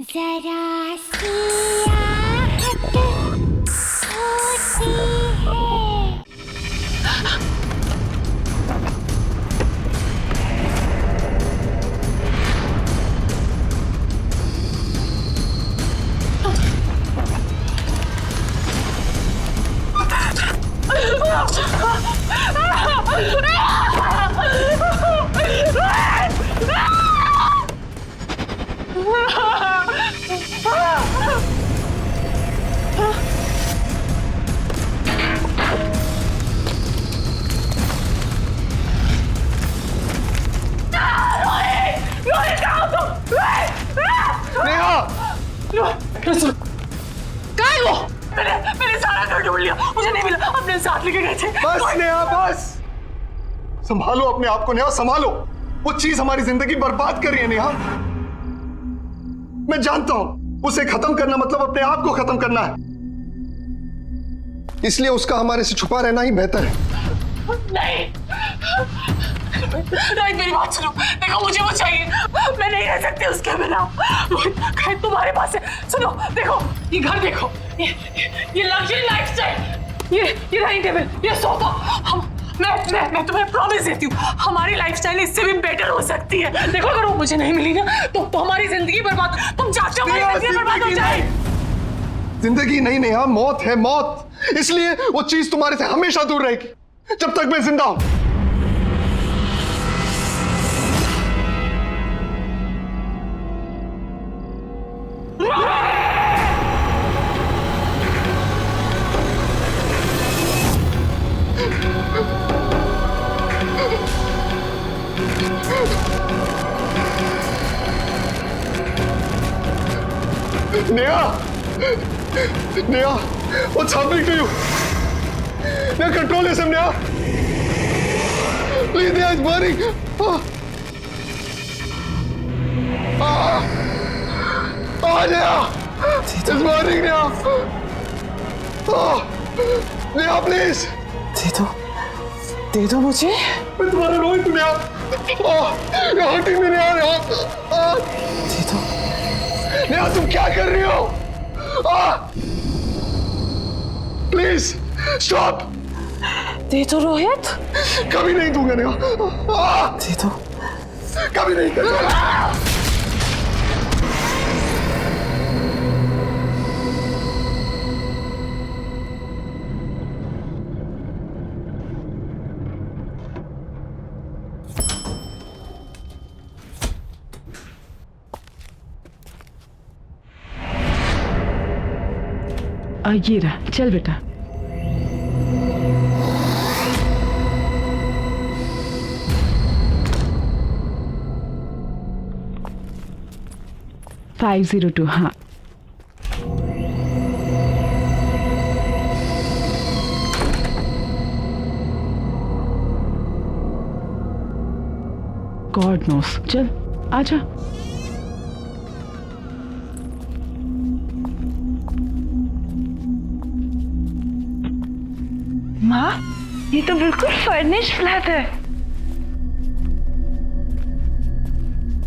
जरा सी आहट होती है। मैंने सारा घर ढूंढ लिया, मुझे नहीं मिला। अपने साथ लेके गए थे। बस नेहा बस, संभालो अपने आप को नेहा, संभालो। वो चीज हमारी जिंदगी बर्बाद कर रही है नेहा। मैं जानता हूं उसे खत्म करना मतलब अपने आप को खत्म करना है, इसलिए उसका हमारे से छुपा रहना ही बेहतर है। नहीं रोहित, मेरी बात सुनो। देखो मुझे वो चाहिए, मैं नहीं रह सकती उसके बिना। रोहित कहीं तुम्हारे पास है। सुनो देखो, ये घर देखो, ये लग्जरी लाइफस्टाइल, ये डाइनिंग टेबल, ये सोफा। मैं तुम्हें प्रॉमिस देती हूँ, हमारी लाइफस्टाइल इससे भी बेटर हो सकती है। देखो अगर वो मुझे नहीं मिली ना तो हमारी जिंदगी बर्बाद, तुम चाहते हो हमारी जिंदगी बर्बाद हो जाए। जिंदगी नहीं नेहा, मौत है मौत। इसलिए वो चीज तुम्हारे से हमेशा दूर रहेगी जब तक मैं जिंदा हूं। Neha, Neha, what's happening to you? Neha, control yourself, Neha. Please, Neha, it's burning. Neha, it's burning, Neha. Neha, please. दे दो मुझे। मैं तुम्हारा रोहित हूँ Neha. you're hurting me, Neha. दे दो। नेहा, तुम क्या कर रही हो? Please stop. दे दो रोहित। कभी नहीं दूंगा नेहा। दे दो। कभी नहीं करूंगा। ये रहा, चल बेटा। $502, हाँ। गॉड नोस, चल आजा। माँ, ये तो बिल्कुल फर्निश्ड फ्लैट है।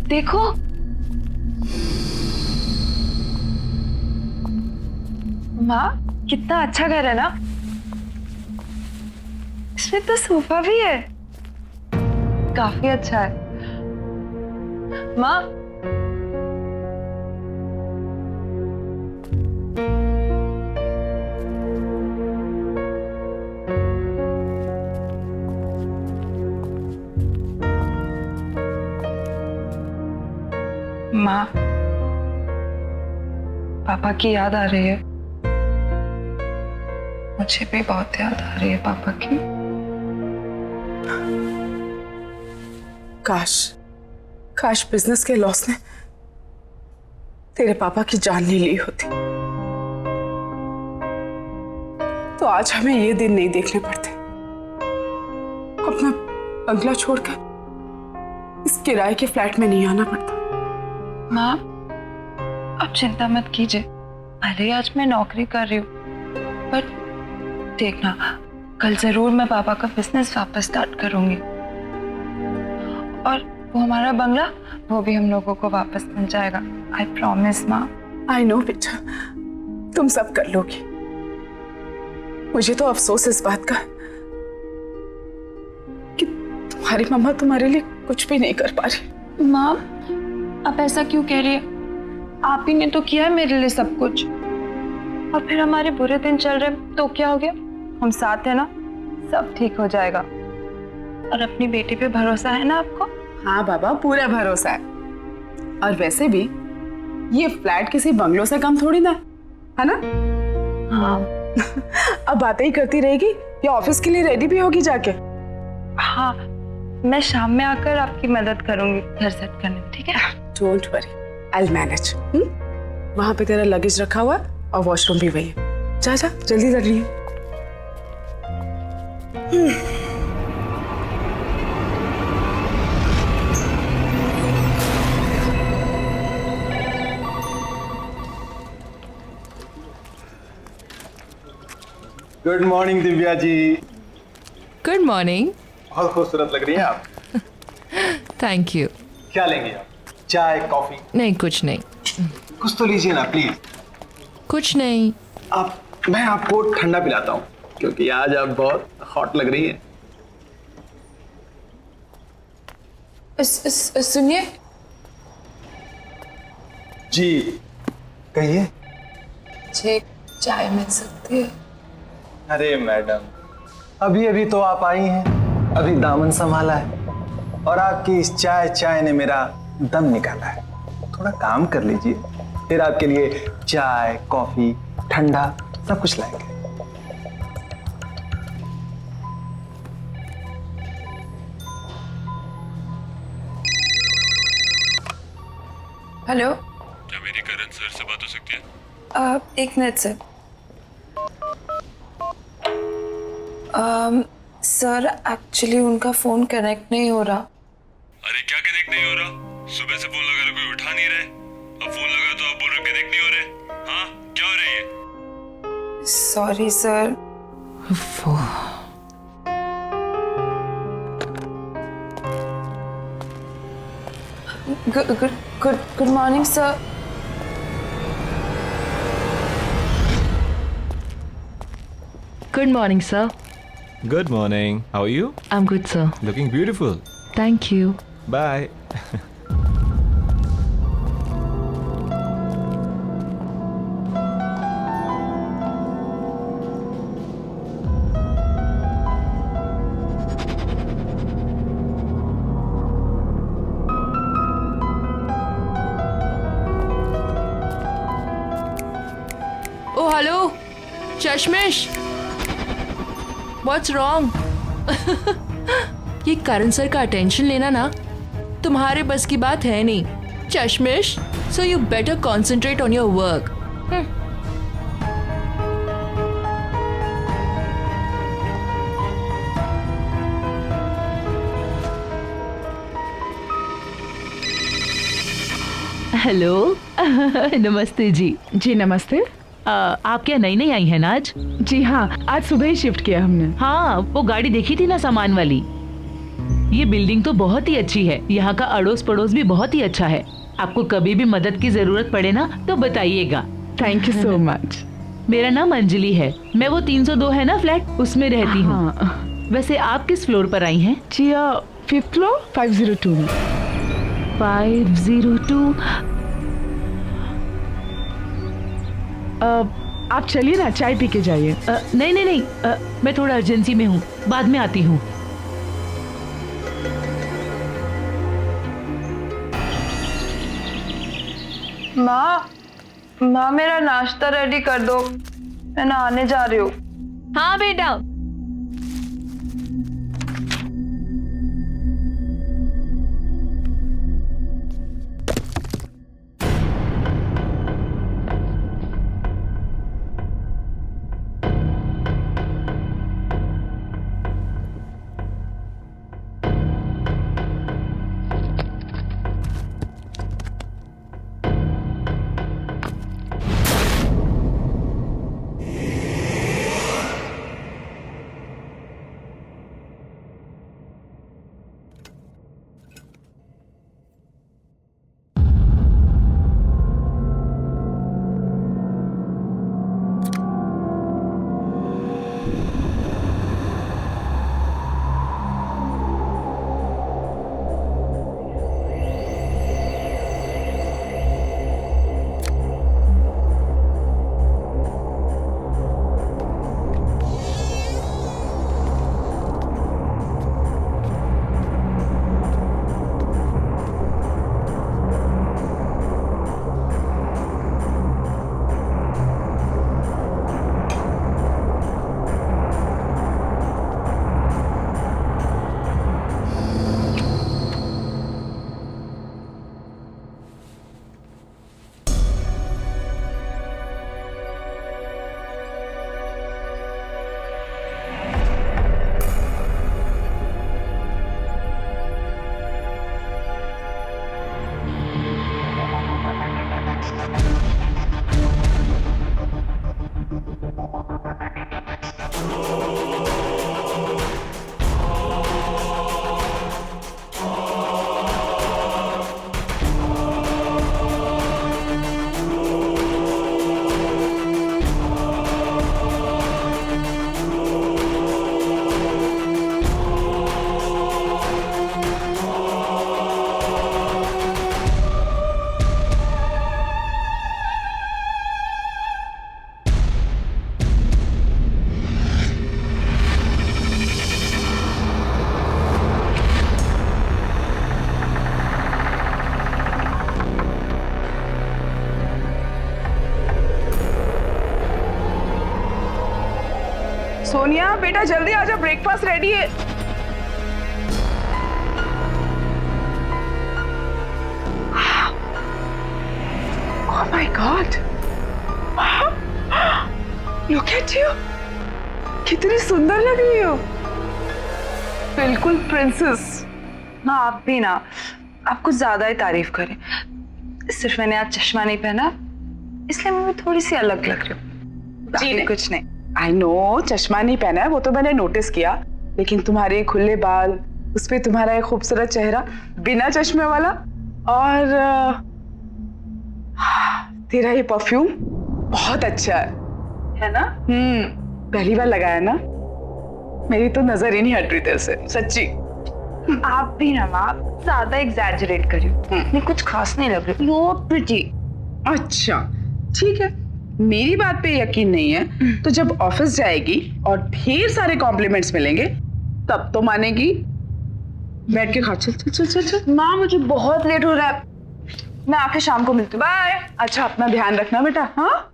देखो, माँ कितना अच्छा घर है ना। इसमें तो सोफा भी है, काफी अच्छा है। माँ, माँ, पापा की याद आ रही है। मुझे भी बहुत याद आ रही है पापा की। काश बिजनेस के लॉस ने तेरे पापा की जान नहीं ली होती, तो आज हमें ये दिन नहीं देखने पड़ते। अपना बंगला छोड़कर इस किराए के फ्लैट में नहीं आना पड़ता। माँ, आप चिंता मत कीजिए। भले आज मैं नौकरी कर रही हूँ, पर देखना कल जरूर मैं पापा का बिजनेस वापस स्टार्ट करूंगी। और वो हमारा बंगला, वो भी हम लोगों को वापस मिल जाएगा। आई प्रॉमिस माँ। आई नो बेटा, तुम सब कर लोगी। मुझे तो अफसोस इस बात का कि तुम्हारी मम्मा तुम्हारे लिए कुछ भी नहीं कर पा रही। माँ, आप ऐसा क्यों कह रही है? आप ही ने तो किया है मेरे लिए सब कुछ। और फिर हमारे बुरे दिन चल रहे तो क्या हो गया? हम साथ हैं ना, सब ठीक हो जाएगा। और अपनी बेटी पे भरोसा है ना आपको? हाँ बाबा, पूरा भरोसा है। और वैसे भी ये फ्लैट किसी बंगलों से कम थोड़ी ना है ना? हाँ। अब बातें ही करती रहेगी या ऑफिस के लिए रेडी भी होगी जाके? हाँ, मैं शाम में आकर आपकी मदद करूंगी घर सेट करने में, ठीक है? Don't worry, I will manage. वहां पे तेरा लगेज रखा हुआ है और वॉशरूम भी वही है। जा जा, जल्दी कर रही है। Good morning Divya ji. Good morning. बहुत खूबसूरत लग रही हैं आप। Thank you. क्या लेंगे आप? चाय, कॉफी? नहीं, कुछ नहीं। कुछ तो लीजिए ना प्लीज। कुछ नहीं। मैं आपको ठंडा पिलाता हूँ क्योंकि आज आप बहुत हॉट लग रही हैं। सुनिए जी कहिए। मुझे चाय मिल सकती है? अरे मैडम, अभी अभी तो आप आई हैं, अभी दामन संभाला है और आपकी इस चाय ने मेरा दम निकाला है। थोड़ा काम कर लीजिए, फिर आपके लिए चाय, कॉफी, ठंडा सब कुछ लाएंगे। हेलो, क्या मेरी करण सर से बात हो सकती है? एक मिनट सर। सर, एक्चुअली उनका फोन कनेक्ट नहीं हो रहा। अरे क्या कनेक्ट नहीं हो रहा? सुबह से फोन लगा रहा, कोई उठा नहीं रहे। अब फोन लगा तो आप बोल रहे कनेक्ट नहीं हो रहे। हाँ, क्या हो रही है? Sorry sir. Good morning sir. Good morning, sir. Good morning. How are you? I'm good, sir. Looking beautiful. Thank you. Bye. Oh, hello, चश्मिश। What's wrong? ये करण सर का अटेंशन लेना ना तुम्हारे बस की बात है नहीं, चश्मिश। So you better concentrate on your work. Hello. नमस्ते जी। जी नमस्ते। आप क्या नई नई आई हैं ना आज? जी हाँ, आज सुबह ही शिफ्ट किया हमने। हाँ, वो गाड़ी देखी थी ना सामान वाली। ये बिल्डिंग तो बहुत ही अच्छी है, यहाँ का अड़ोस पड़ोस भी बहुत ही अच्छा है। आपको कभी भी मदद की जरूरत पड़े ना तो बताइएगा। Thank you so much. मेरा नाम अंजलि है, मैं वो 302 है ना फ्लैट, उसमें रहती हूँ। हाँ। वैसे आप किस फ्लोर पर आई हैं? जी 5th फ्लोर 502 में। 502। आप चलिए ना, चाय पी के जाइए। नहीं नहीं नहीं, मैं थोड़ा अर्जेंसी में हूँ, बाद में आती हूँ। माँ, मेरा नाश्ता रेडी कर दो, मैं नहाने जा रही हूँ। हाँ बेटा। सोनिया बेटा जल्दी आ जा, ब्रेकफास्ट रेडी है। Oh my God! Look at you! कितनी सुंदर लग रही हो, बिल्कुल प्रिंसेस। ना आप भी ना, आप कुछ ज्यादा ही तारीफ करें। सिर्फ मैंने आज चश्मा नहीं पहना इसलिए मैं थोड़ी सी अलग लग रही हूँ, बाकी कुछ नहीं। आई नो चश्मा नहीं पहना है वो तो मैंने नोटिस किया, लेकिन तुम्हारे खुले बाल, उस पे तुम्हारा एक खूबसूरत चेहरा बिना चश्मे वाला, और तेरा ये परफ्यूम बहुत अच्छा है ना? पहली बार लगाया ना, मेरी तो नजर ही नहीं हट रही तेरे से, सच्ची। आप भी ना माँ, ज्यादा एग्जैजरेट कर रही हो, नहीं कुछ खास नहीं लग रही। You pretty. अच्छा ठीक है, मेरी बात पे यकीन नहीं है तो जब ऑफिस जाएगी और ढेर सारे कॉम्प्लीमेंट्स मिलेंगे तब तो मानेगी। बैठ के खा, चल चल चल चल चल। माँ मुझे बहुत लेट हो रहा है, मैं आके शाम को मिलती हूँ, बाय। अच्छा अपना ध्यान रखना बेटा। हाँ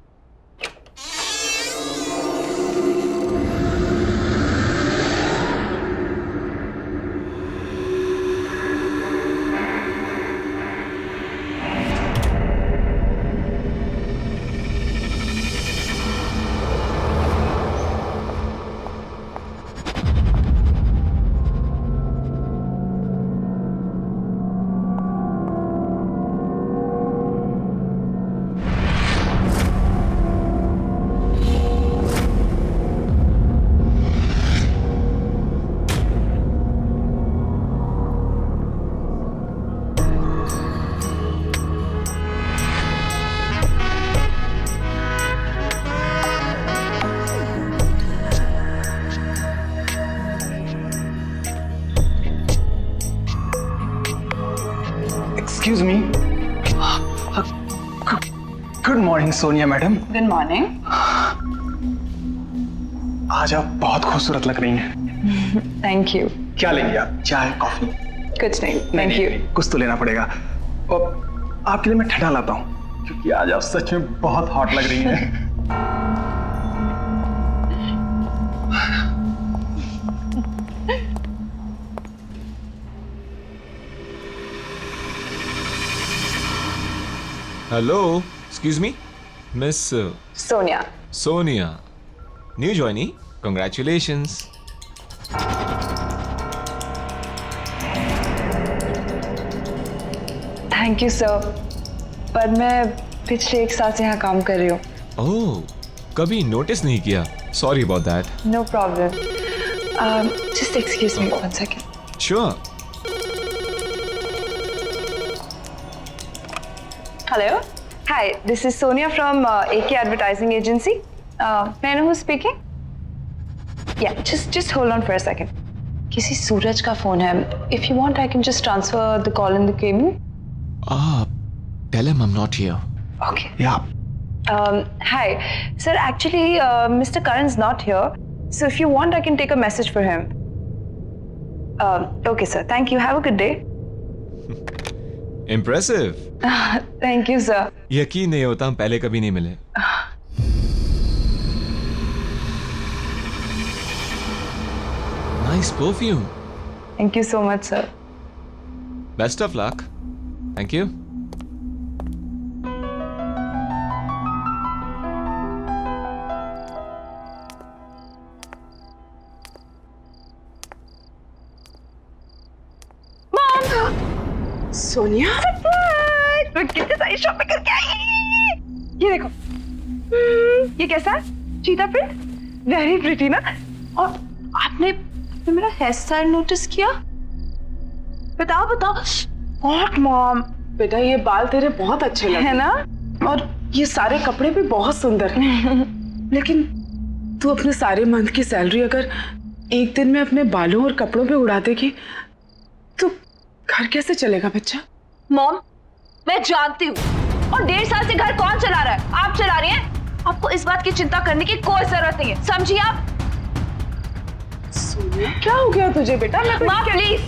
excuse me. Good morning Sonia madam. Good morning. आज आप बहुत खूबसूरत लग रही हैं। Thank you. क्या लेंगे आप, चाय कॉफी? कुछ नहीं, थैंक यू। कुछ तो लेना पड़ेगा, और आपके लिए मैं ठंडा लाता हूँ क्योंकि आज आप सच में बहुत हॉट लग रही हैं। Hello, excuse me, Miss Sonia. Sonia. New joinee, congratulations. Thank you sir, पर मैं पिछले 1 साल से यहाँ काम कर रही हूँ। Oh, कभी नोटिस नहीं किया. Sorry about that. No problem. Just excuse me 1 second. Sure. Hello. Hi, this is Sonia from AK Advertising Agency. May I know who's speaking? Yeah, just hold on for a second. किसी सूरज का phone है. If you want, I can just transfer the call in the cable. Tell him I'm not here. Okay. Yeah. Hi, sir. Actually, Mr. Karan's not here. So if you want, I can take a message for him. Okay, sir. Thank you. Have a good day. Impressive. Thank you, sir. यकीन नहीं होता हम पहले कभी नहीं मिले. Nice perfume. Thank you so much, sir. Best of luck. Thank you. Sonia मैं कितनी सारी शॉपिंग करके आई। ये देखो, ये कैसा है? चीता प्रिंट, वेरी प्रिटी ना। और आपने मेरा हेयर स्टाइल नोटिस किया? बताओ बताओ। व्हाट मॉम, बेटा ये बाल तेरे बहुत अच्छे लगे है ना, और ये सारे कपड़े भी बहुत सुंदर हैं। लेकिन तू अपने सारे मंथ की सैलरी अगर एक दिन में अपने बालों और कपड़ों पे उड़ा देगी तो घर कैसे चलेगा बच्चा? मॉम मैं जानती हूँ, और 1.5 साल से घर कौन चला रहा है? आप चला रही हैं। आपको इस बात की चिंता करने की कोई जरूरत नहीं है, समझिए आप? सोनिया क्या हो गया तुझे बेटा? माँ प्लीज,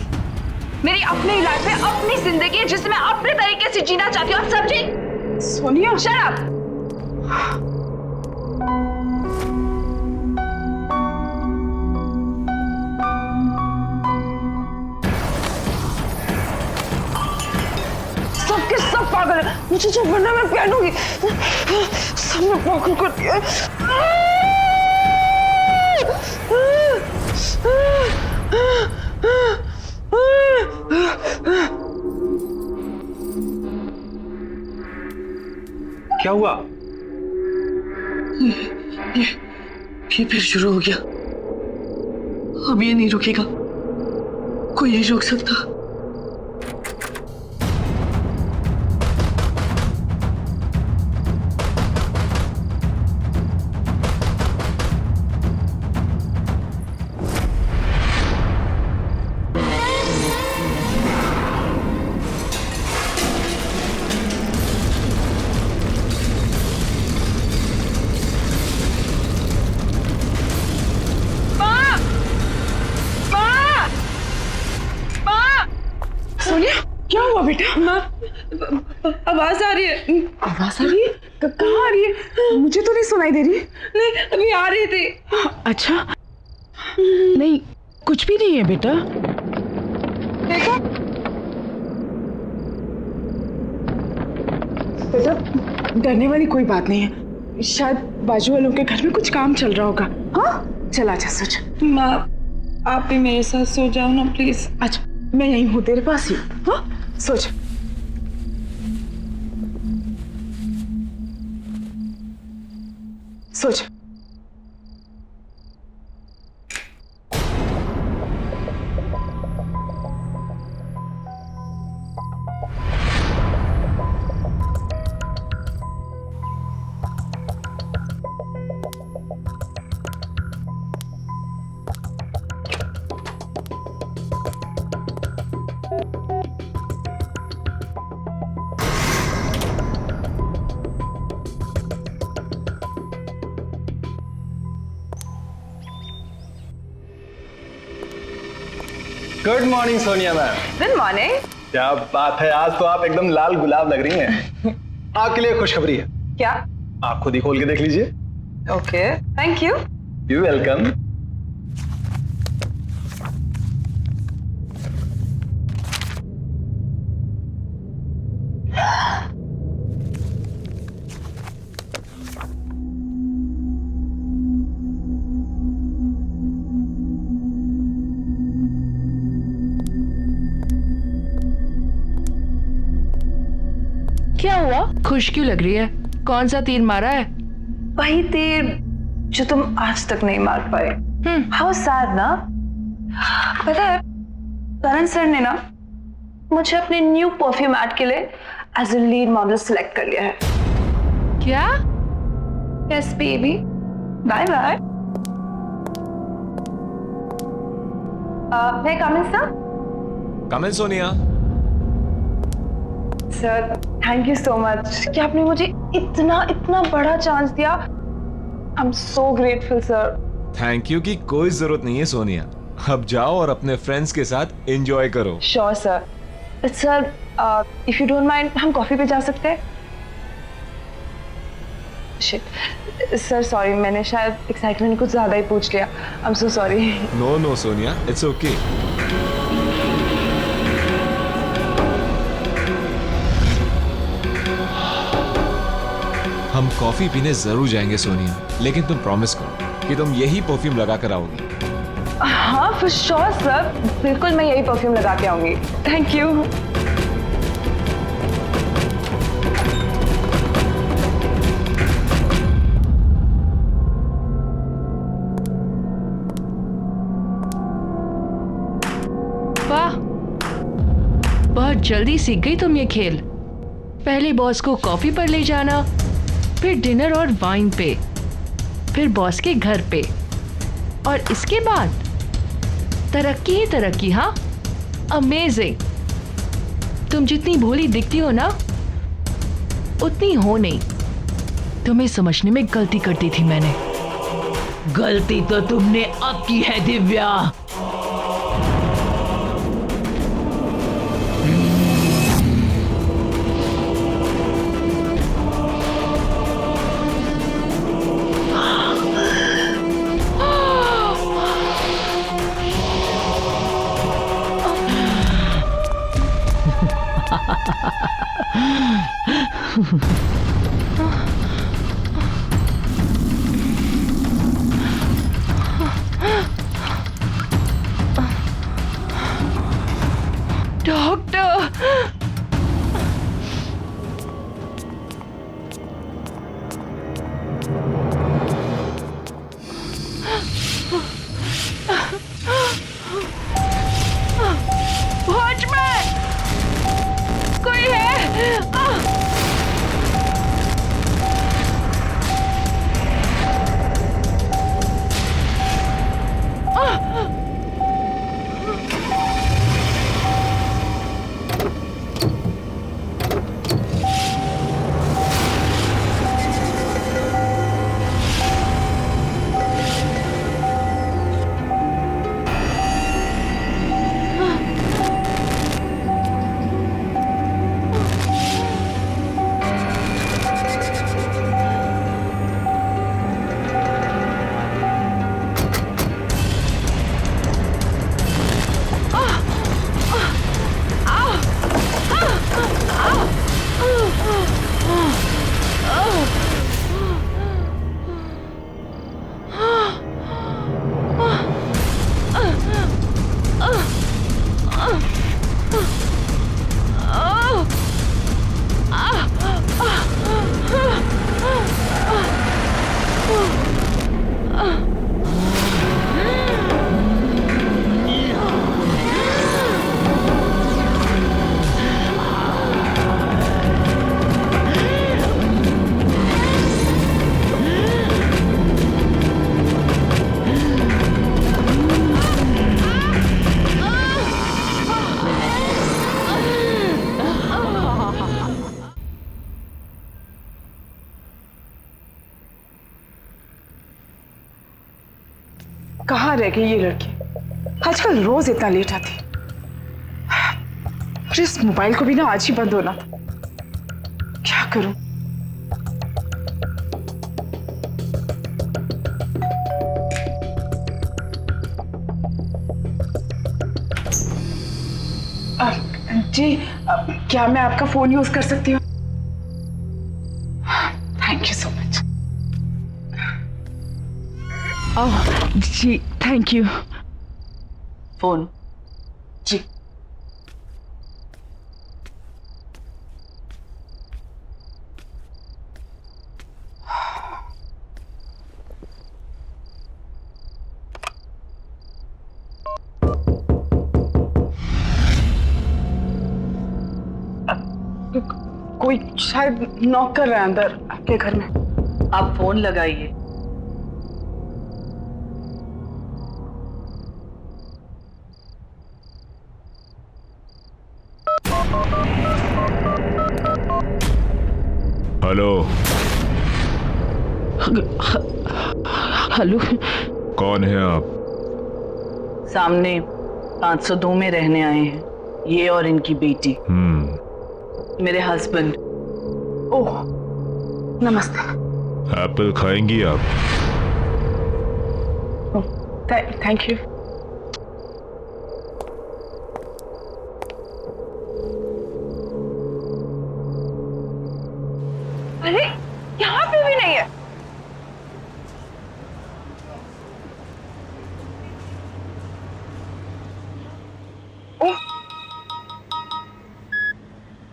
मेरी अपनी लाइफ है, अपनी जिंदगी है जिसे मैं अपने तरीके से जीना चाहती हूँ, आप समझी? Sonia shut up. पागल है, मुझे जो बनना मैं पहनूंगी। सबने पागल कर दिया। क्या हुआ? ये फिर शुरू हो गया। अब ये नहीं रुकेगा, कोई नहीं रोक सकता। सोनिया क्या हुआ बेटा? माँ, आवाज आ रही है। आवाज आ रही है? कहाँ आ रही है? मुझे तो नहीं सुनाई दे रही। नहीं, अभी आ रही थी। अच्छा नहीं, कुछ भी नहीं है बेटा। देखो बेटा, डरने वाली कोई बात नहीं है। शायद बाजू वालों के घर में कुछ काम चल रहा होगा। हाँ चल आजा सोच। माँ, आप भी मेरे साथ सो जाओ ना प्लीज। अच्छा मैं यहीं हूँ तेरे पास ही। हाँ सोच। सोच। Good morning Sonia ma'am. Good morning. क्या बात है, आज तो आप एकदम लाल गुलाब लग रही हैं। आपके लिए खुशखबरी है। क्या? आप खुद ही खोल के देख लीजिए। Okay, thank you. You welcome. क्या हुआ? खुश क्यों लग रही है? कौन सा तीर मारा है? वही तीर जो तुम आज तक नहीं मार पाए। हाउ सैड ना। पता है, करण सर ने ना मुझे अपने न्यू परफ्यूम एड के लिए as a lead model select कर लिया है। क्या? Yes baby, bye bye. मैं coming sir. Come in Sonia. Sir thank you so much कि आपने मुझे इतना इतना बड़ा चांस दिया। I am so grateful sir. Thank you की कोई जरूरत नहीं है सोनिया। अब जाओ और अपने फ्रेंड्स के साथ एंजॉय करो। Sure sir. Sir if you don't mind हम कॉफी पे जा सकते हैं? शिट सर, सॉरी, मैंने शायद एक्साइटमेंट कुछ ज्यादा ही पूछ लिया। I am so sorry. No no Sonia, it's okay. हम कॉफी पीने जरूर जाएंगे सोनिया, लेकिन तुम प्रॉमिस करो कि तुम यही परफ्यूम लगा कर आओगी। हाँ फॉर श्योर सर, बिल्कुल मैं यही परफ्यूम लगा के आऊंगी। Thank you. वाह, बहुत जल्दी सीख गई तुम ये खेल। पहले बॉस को कॉफी पर ले जाना, फिर डिनर और वाइन पे, फिर बॉस के घर पे, और इसके बाद तरक्की ही तरक्की। हाँ, अमेजिंग। तुम जितनी भोली दिखती हो ना, उतनी हो नहीं। तुम्हें समझने में गलती कर दी थी मैंने। गलती तो तुमने अब की है दिव्या। कहाँ रह गई ये लड़की? आजकल रोज इतना लेट आती। और इस मोबाइल को भी ना आज ही बंद होना था। क्या करूं? जी, क्या मैं आपका फोन यूज कर सकती हूँ? Thank you so much. Oh जी, थैंक यू। फोन जी। कोई शायद नॉक कर रहा है अंदर आपके घर में। आप फोन लगाइए। हेलो। हेलो, कौन है आप? सामने 502 में रहने आए हैं, ये और इनकी बेटी। मेरे हस्बैंड। ओह, नमस्ते। एप्पल खाएंगी आप? Thank you. अरे यहाँ पे भी नहीं है।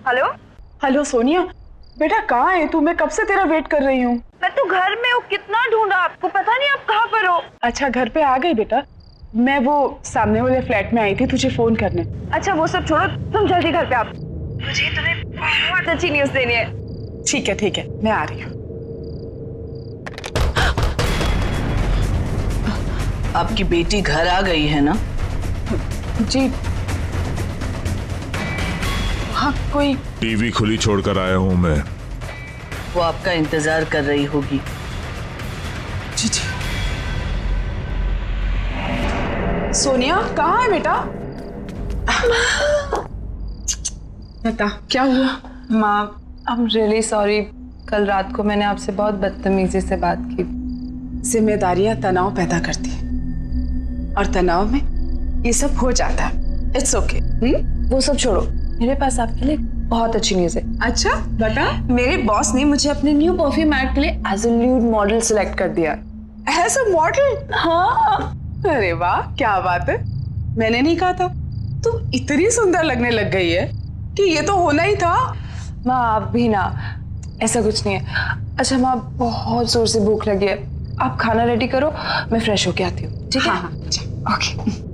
हेलो हेलो सोनिया, बेटा कहाँ है तू? मैं कब से तेरा वेट कर रही हूँ। मैं तो घर में हूँ, कितना ढूंढा आपको, पता नहीं आप कहाँ पर हो। अच्छा, घर पे आ गई बेटा। मैं वो सामने वाले फ्लैट में आई थी तुझे फोन करने। अच्छा वो सब छोड़ो, तुम जल्दी घर पे आओ, मुझे तुम्हें बहुत अच्छी न्यूज़ देनी है। ठीक है, मैं आ रही हूँ। आपकी बेटी घर आ गई है ना? जी हाँ, कोई टीवी खुली छोड़कर आया हूं मैं। वो आपका इंतजार कर रही होगी। जी। सोनिया कहाँ है बेटा? बता क्या हुआ? माँ, आई एम रियली सॉरी, कल रात को मैंने आपसे बहुत बदतमीजी से बात की। जिम्मेदारियां तनाव पैदा करती हैं और तनाव में ये सब हो जाता है। It's okay. वो सब छोड़ो, मेरे पास आपके लिए बहुत अच्छी न्यूज़ है। अच्छा बता। मेरे बॉस ने मुझे अपने न्यू परफ्यूम ऐड के लिए as a new model select कर दिया। As a model? हाँ। अरे वाह, क्या बात है। मैंने नहीं कहा था तुम इतनी सुंदर लगने लग गई है कि ये तो होना ही था। माँ आप भी ना, ऐसा कुछ नहीं है। अच्छा माँ, बहुत जोर से भूख लगी है, आप खाना रेडी करो, मैं फ्रेश होके आती हूँ। ठीक है? हाँ, okay.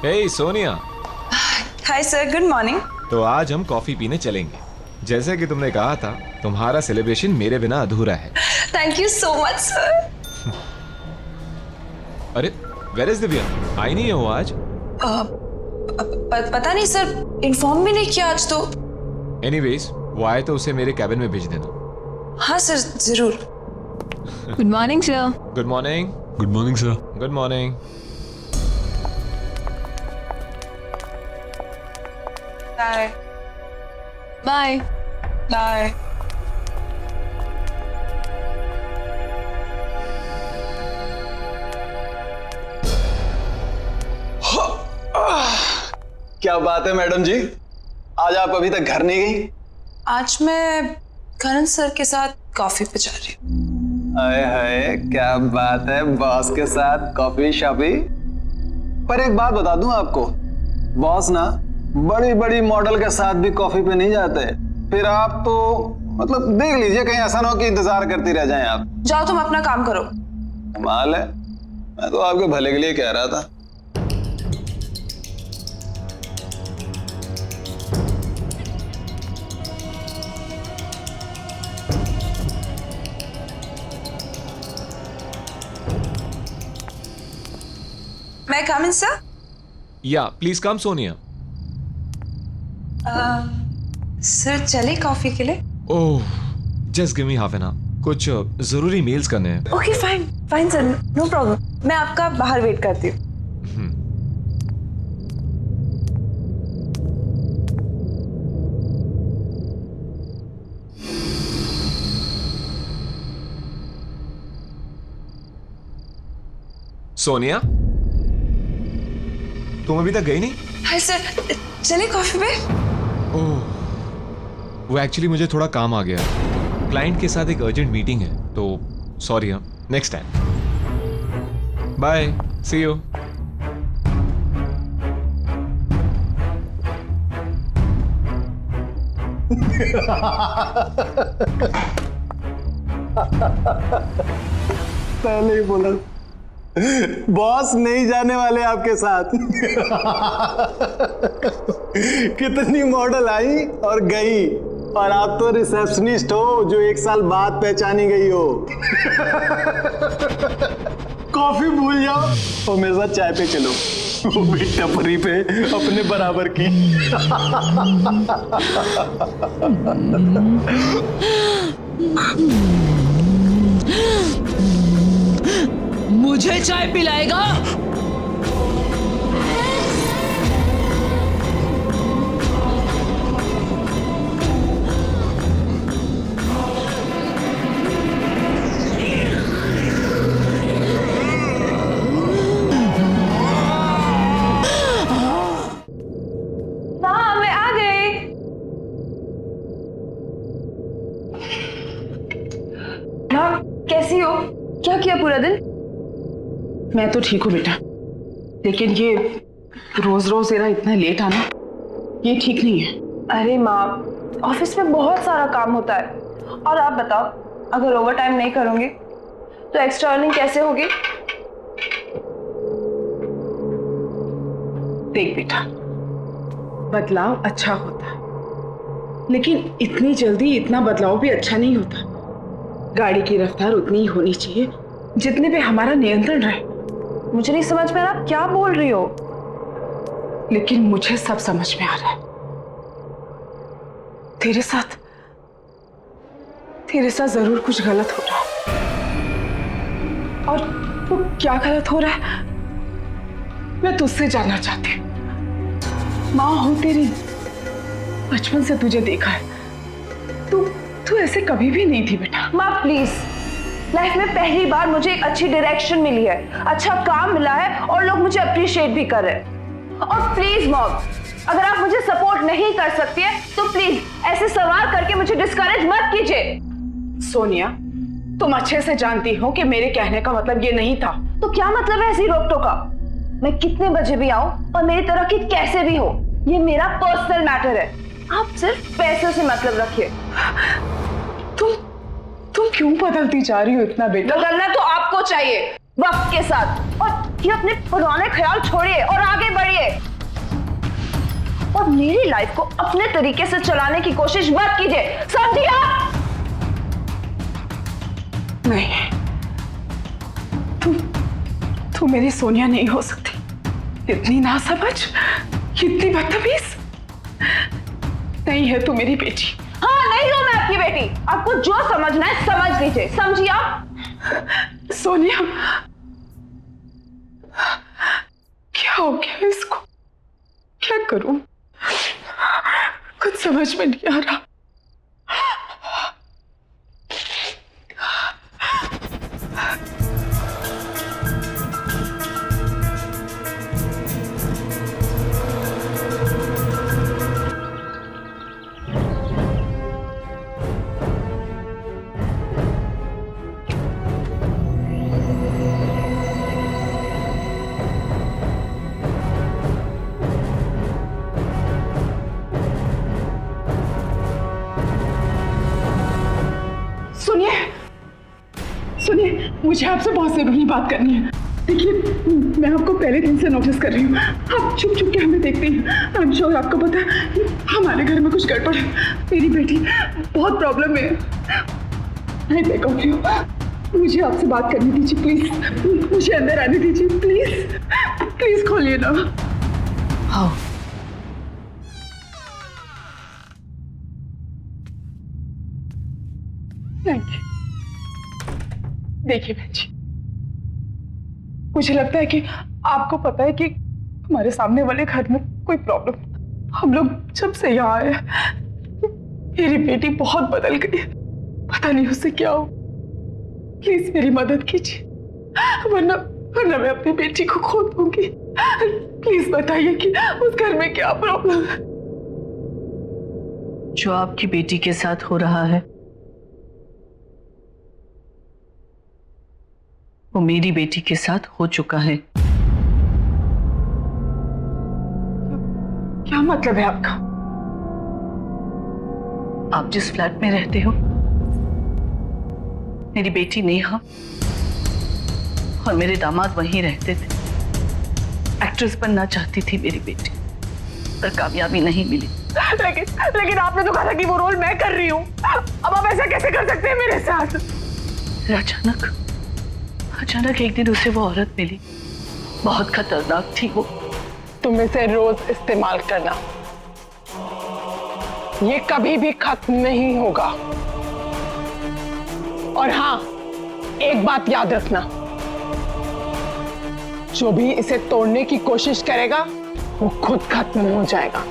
Hey Sonia. Hi sir, good morning. तो आज हम कॉफी पीने चलेंगे। जैसे कि तुमने कहा था, तुम्हारा सेलिब्रेशन मेरे बिना अधूरा है। Thank you so much sir. अरे वेयर इज दिव्या? आई नहीं है वो आज? पता नहीं सर, इन्फॉर्म भी नहीं किया आज तो। एनीवेज, वो आए तो उसे मेरे कैबिन में भेज देना। हाँ सर, जरूर। Good morning sir. Good morning. Good morning sir. Good morning. Bye bye bye. क्या बात है मैडम जी, आज आप अभी तक घर नहीं गई? आज मैं करण सर के साथ कॉफी पे जा रही हूँ। हाय हाय, क्या बात है, बॉस के साथ कॉफी शॉपी। पर एक बात बता दूं आपको, बॉस ना बड़ी बड़ी मॉडल के साथ भी कॉफी पे नहीं जाते। फिर आप तो मतलब देख लीजिए, कहीं ऐसा ना हो कि इंतजार करती रह जाएं आप। जाओ तुम अपना काम करो। कमाल है, मैं तो आपके भले के लिए कह रहा था। May I come in, sir? या प्लीज कम सोनिया। सर चले कॉफी के लिए? Oh just give me half an hour, कुछ जरूरी मेल्स करने हैं। Okay fine fine sir, no problem. मैं आपका बाहर वेट करती हूँ। सोनिया तुम अभी तक गई नहीं? हाय सर, चले कॉफी पे? ओह वो एक्चुअली मुझे थोड़ा काम आ गया, क्लाइंट के साथ एक अर्जेंट मीटिंग है, तो सॉरी। हाँ next time, bye, see you. पहले ही बोला बॉस नहीं जाने वाले आपके साथ। कितनी मॉडल आई और गई, और आप तो रिसेप्शनिस्ट हो जो 1 साल बाद पहचानी गई हो। कॉफी भूल जाओ और मेरे साथ चाय पे चलो, वो भी टपरी पे अपने बराबर की। मुझे चाय पिलाएगा? हाँ मैं आ गई। माँ कैसी हो? क्या किया पूरा दिन? मैं तो ठीक हूँ बेटा, लेकिन ये रोज रोज तेरा इतना लेट आना ये ठीक नहीं है। अरे माँ, ऑफिस में बहुत सारा काम होता है, और आप बताओ अगर ओवर टाइम नहीं करूंगी तो एक्स्ट्रा अर्निंग कैसे होगी? देख बेटा, बदलाव अच्छा होता है, लेकिन इतनी जल्दी इतना बदलाव भी अच्छा नहीं होता। गाड़ी की रफ्तार उतनी ही होनी चाहिए जितने पे हमारा नियंत्रण रहे। मुझे नहीं समझ में आ रहा आप क्या बोल रही हो। लेकिन मुझे सब समझ में आ रहा है। तेरे साथ जरूर कुछ गलत हो रहा है, और वो क्या गलत हो रहा है मैं तुझसे जानना चाहती हूँ। माँ हो तेरी, बचपन से तुझे देखा है, तू ऐसे कभी भी नहीं थी बेटा। माँ प्लीज, लाइफ में पहली बार मुझे एक अच्छी डायरेक्शन मिली है, अच्छा काम मिला है, और लोग मुझे अप्रिशिएट भी कर रहे हैं। और प्लीज मॉम, अगर आप मुझे सपोर्ट नहीं कर सकती है तो प्लीज ऐसे सवाल करके मुझे डिस्करेज मत कीजिए। सोनिया, तुम अच्छे से जानती हो कि मेरे कहने का मतलब ये नहीं था। तो क्या मतलब है ऐसी रोक टोका? मैं कितने बजे भी आऊं और मेरी तरक्की कैसे भी हो, ये मेरा पर्सनल मैटर है। आप सिर्फ पैसे से मतलब रखिए। तुम क्यों बदलती जा रही हो इतना बेटा? बदलना तो आपको चाहिए वक्त के साथ, और ये अपने पुराने ख्याल छोड़िए और आगे बढ़िए, और मेरी लाइफ को अपने तरीके से चलाने की कोशिश मत कीजिए, समझिए आप? नहीं, तू मेरी सोनिया नहीं हो सकती। इतनी नासमझ, इतनी बदतमीज नहीं है तू मेरी बेटी। हाँ नहीं हूं मैं आपकी बेटी, आपको जो समझना है समझ लीजिए, समझिए आप? सोनिया, क्या हो गया इसको? क्या करूं? कुछ समझ में नहीं आ रहा। सुनिए, मुझे आपसे बहुत जरूरी बात करनी है। देखिए, मैं आपको पहले दिन से नोटिस कर रही हूँ, आप छुप छुप के हमें देखते हैं। आई एम श्योर आपको पता है हमारे घर में कुछ गड़बड़ है। मेरी बेटी बहुत प्रॉब्लम में है। मुझे आपसे बात करनी दीजिए प्लीज, मुझे अंदर आने दीजिए प्लीज। प्लीज खोलिए ना। हाँ थैंक यू। देखिए बहन जी, मुझे लगता है कि आपको पता है कि हमारे सामने वाले घर में कोई प्रॉब्लम। हम लोग जब से यहाँ आए मेरी बेटी बहुत बदल गई है, पता नहीं उससे क्या हो। प्लीज मेरी मदद कीजिए, वरना वरना मैं अपनी बेटी को खो दूंगी। प्लीज बताइए कि उस घर में क्या प्रॉब्लम है। जो आपकी बेटी के साथ हो रहा है वो मेरी बेटी के साथ हो चुका है। क्या मतलब है आपका? आप जिस फ्लैट में रहते हो मेरी बेटी नेहा और मेरे दामाद वहीं रहते थे। एक्ट्रेस बनना चाहती थी मेरी बेटी, पर कामयाबी नहीं मिली। लेकिन आपने तो कहा था कि वो रोल मैं कर रही हूँ। अब आप ऐसा कैसे कर सकते हैं मेरे साथ? अचानक एक दिन उसे वो औरत मिली, बहुत खतरनाक थी वो। तुम इसे रोज इस्तेमाल करना, ये कभी भी खत्म नहीं होगा। और हाँ, एक बात याद रखना, जो भी इसे तोड़ने की कोशिश करेगा वो खुद खत्म हो जाएगा।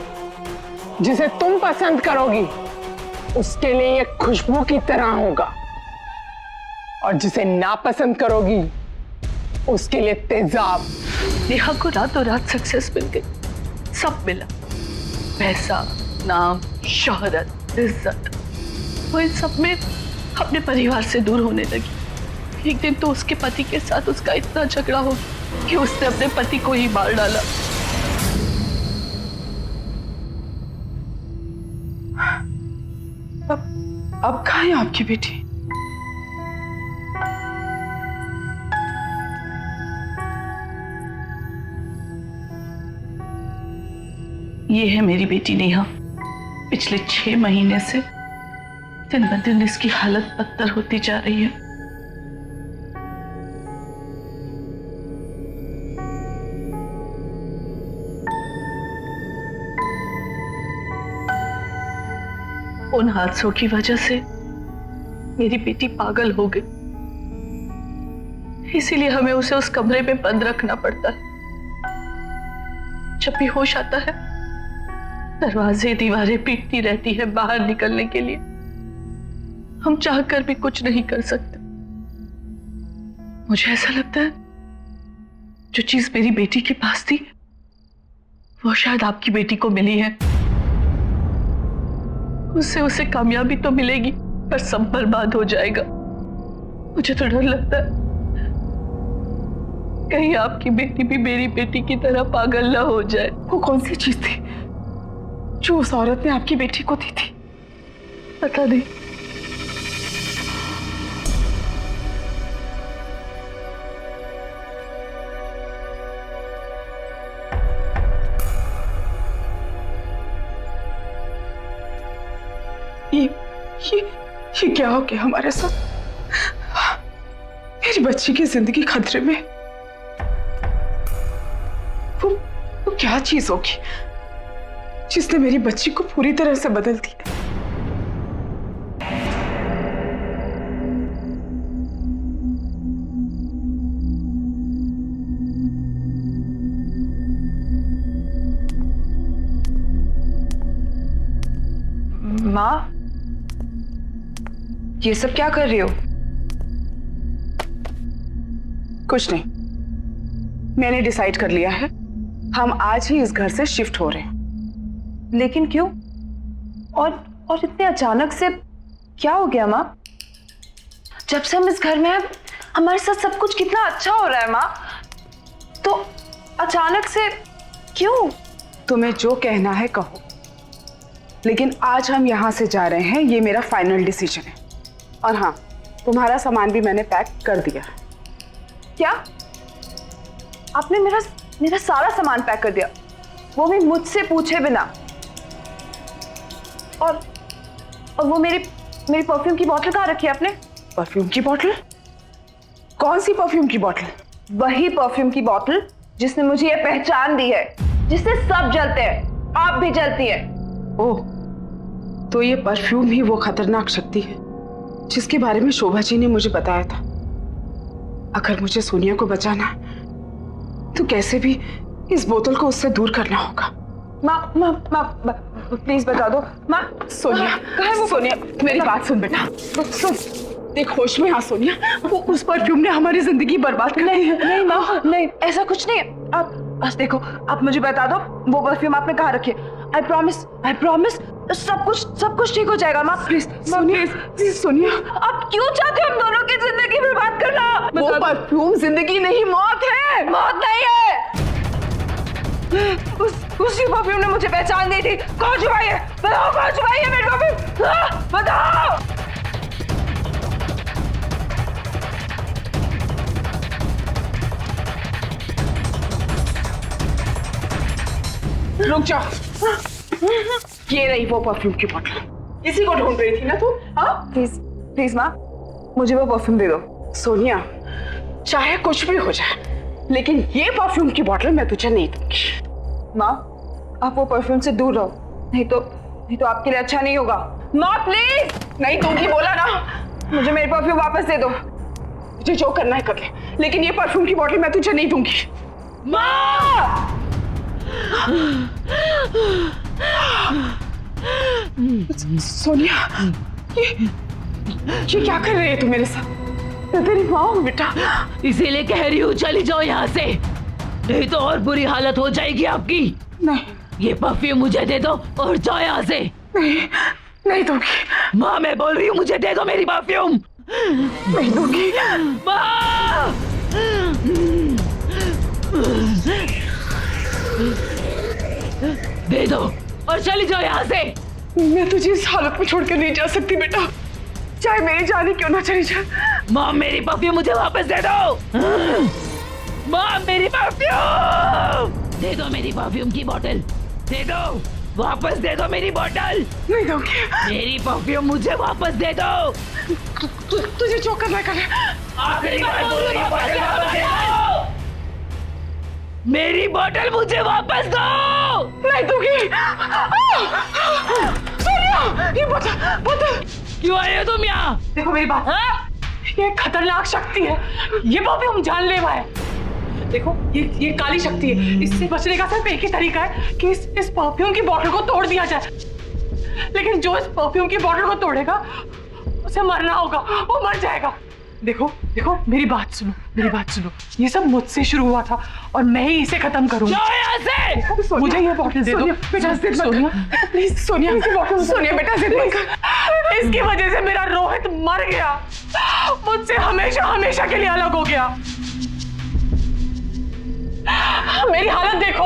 जिसे तुम पसंद करोगी उसके लिए ये खुशबू की तरह होगा, और जिसे नापसंद करोगी उसके लिए तेजाब। नेहा को रातों रात सक्सेस मिल गई, सब मिला, पैसा, नाम, शोहरत, इज्जत। वो इन सब में अपने परिवार से दूर होने लगी। एक दिन तो उसके पति के साथ उसका इतना झगड़ा हो गया कि उसने अपने पति को ही मार डाला। अब कहाँ है आपकी बेटी? ये है मेरी बेटी नेहा। पिछले 6 महीने से दिन ब दिन इसकी हालत बदतर होती जा रही है। उन हादसों की वजह से मेरी बेटी पागल हो गई, इसीलिए हमें उसे उस कमरे में बंद रखना पड़ता है। जब भी होश आता है दरवाजे दीवारें पीटती रहती है बाहर निकलने के लिए। हम चाहकर भी कुछ नहीं कर सकते। मुझे ऐसा लगता है जो चीज मेरी बेटी के पास थी वो शायद आपकी बेटी को मिली है। उससे उसे कामयाबी तो मिलेगी पर सब बर्बाद हो जाएगा। मुझे तो डर लगता है कहीं आपकी बेटी भी मेरी बेटी की तरह पागल ना हो जाए। वो कौन सी चीज थी जो उस औरत ने आपकी बेटी को दी थी? पता नहीं। ये क्या हो गया हमारे साथ? मेरी बच्ची की जिंदगी खतरे में। वो क्या चीज होगी जिसने मेरी बच्ची को पूरी तरह से बदल दिया? माँ, ये सब क्या कर रही हो? कुछ नहीं, मैंने डिसाइड कर लिया है, हम आज ही इस घर से शिफ्ट हो रहे हैं। लेकिन क्यों? और इतने अचानक से क्या हो गया माँ? जब से हम इस घर में हैं हमारे साथ सब कुछ कितना अच्छा हो रहा है माँ, तो अचानक से क्यों? तुम्हें जो कहना है कहो, लेकिन आज हम यहाँ से जा रहे हैं, ये मेरा फाइनल डिसीजन है। और हाँ, तुम्हारा सामान भी मैंने पैक कर दिया है। क्या? आपने मेरा सारा सामान पैक कर दिया, वो भी मुझसे पूछे बिना? और वो मेरी परफ्यूम की बोतल कहाँ रखी है आपने? परफ्यूम की बोतल? कौन सी परफ्यूम की बोतल? वही परफ्यूम की बोतल जिसने मुझे ये पहचान दी है, जिससे सब जलते हैं, आप भी जलती हैं। ओह, तो ये परफ्यूम ही वो खतरनाक शक्ति है जिसके बारे में शोभा जी ने मुझे बताया था। अगर मुझे सोनिया को बचाना है तो कैसे भी इस बोतल को उससे दूर करना होगा। माँ प्लीज बता दो। माँ, सोनिया, सोनिया मेरी बात सुन बेटा, सुन, देख होश में आ सोनिया, वो उस परफ्यूम ने हमारी जिंदगी बर्बाद कर दी है। नहीं माँ, नहीं, ऐसा कुछ नहीं है। आप बस देखो, आप मुझे बता दो वो परफ्यूम आपने कहाँ रखी है। आई प्रॉमिस सब कुछ ठीक हो जाएगा। माँ प्लीज, प्लीज सोनिया, आप क्यों चाहते हो हम दोनों की जिंदगी बर्बाद करना? वो परफ्यूम जिंदगी नहीं मौत है। मौत नहीं है। उसी परफ्यूम ने मुझे पहचान दी थी। कौन छुपाई है? बताओ कौन छुपाई है मेरी परफ्यूम? बताओ। रुक जाओ, ये रही वो परफ्यूम की बोतल। इसी को ढूंढ रही थी ना तू? हाँ प्लीज माँ, मुझे वो परफ्यूम दे दो। सोनिया, चाहे कुछ भी हो जाए, लेकिन ये परफ्यूम की बोतल मैं तुझे नहीं दूंगी। माँ, आप वो परफ्यूम से दूर रहो, नहीं तो आपके लिए अच्छा नहीं होगा। माँ प्लीज। नहीं दूंगी बोला ना। मुझे मेरी परफ्यूम वापस दे दो। तुझे जो करना है कर ले, लेकिन ये परफ्यूम की बोतल मैं तुझे नहीं दूंगी। माँ! सोनिया, ये क्या कर रही है तू मेरे साथ? मैं तेरी माँ हूँ बेटा। इसीलिए कह रही हूँ चली जाओ यहाँ से, नहीं तो और बुरी हालत हो जाएगी आपकी। नहीं, ये परफ्यूम मुझे दे दो और जाओ यहाँ से। नहीं दूंगी। माँ मैं बोल रही हूँ मुझे दे दो मेरी परफ्यूम। नहीं दूंगी। माँ! दे दो और चली जाओ यहाँ से। मैं तुझे इस हालत में छोड़कर नहीं जा सकती बेटा, चाहे मेरी जान ही क्यों ना चली जाए। माँ मेरी परफ्यूम मुझे वापस दे दो। माँ मेरी परफ्यूम दे दो, मेरी परफ्यूम की बोतल दे दो, वापस दे दो मेरी बोतल। नहीं दूंगी। मेरी परफ्यूम मुझे वापस दे दो। तुझे जो करना कर। आखिरी बार बोल रही हूँ, वापस दे दो। मेरी बोतल मुझे वापस दो। नहीं दूंगी। सोनिया, ये बोतल क्यों आए हो तुम यहाँ? देखो मेरी बात, ये खतरनाक शक्ति है, ये परफ्यूम जानलेवा है। देखो ये काली शक्ति है, इससे बचने का सिर्फ एक ही तरीका है कि इस परफ्यूम की बोतल को तोड़ दिया जाए। लेकिन जो इस परफ्यूम की बोतल को तोड़ेगा उसे मरना होगा, वो मर जाएगा। देखो मेरी बात सुनो, ये सब मुझसे शुरू हुआ था और मैं ही इसे खत्म करूंगा। जाओ यहाँ से। मुझे ये बोतल दे दो बेटा, जिद मत कर प्लीज। सोनिया बेटा, जिद मत कर। इसकी वजह से मेरा रोहित मर गया, मुझसे हमेशा के लिए अलग हो गया। मेरी हालत देखो,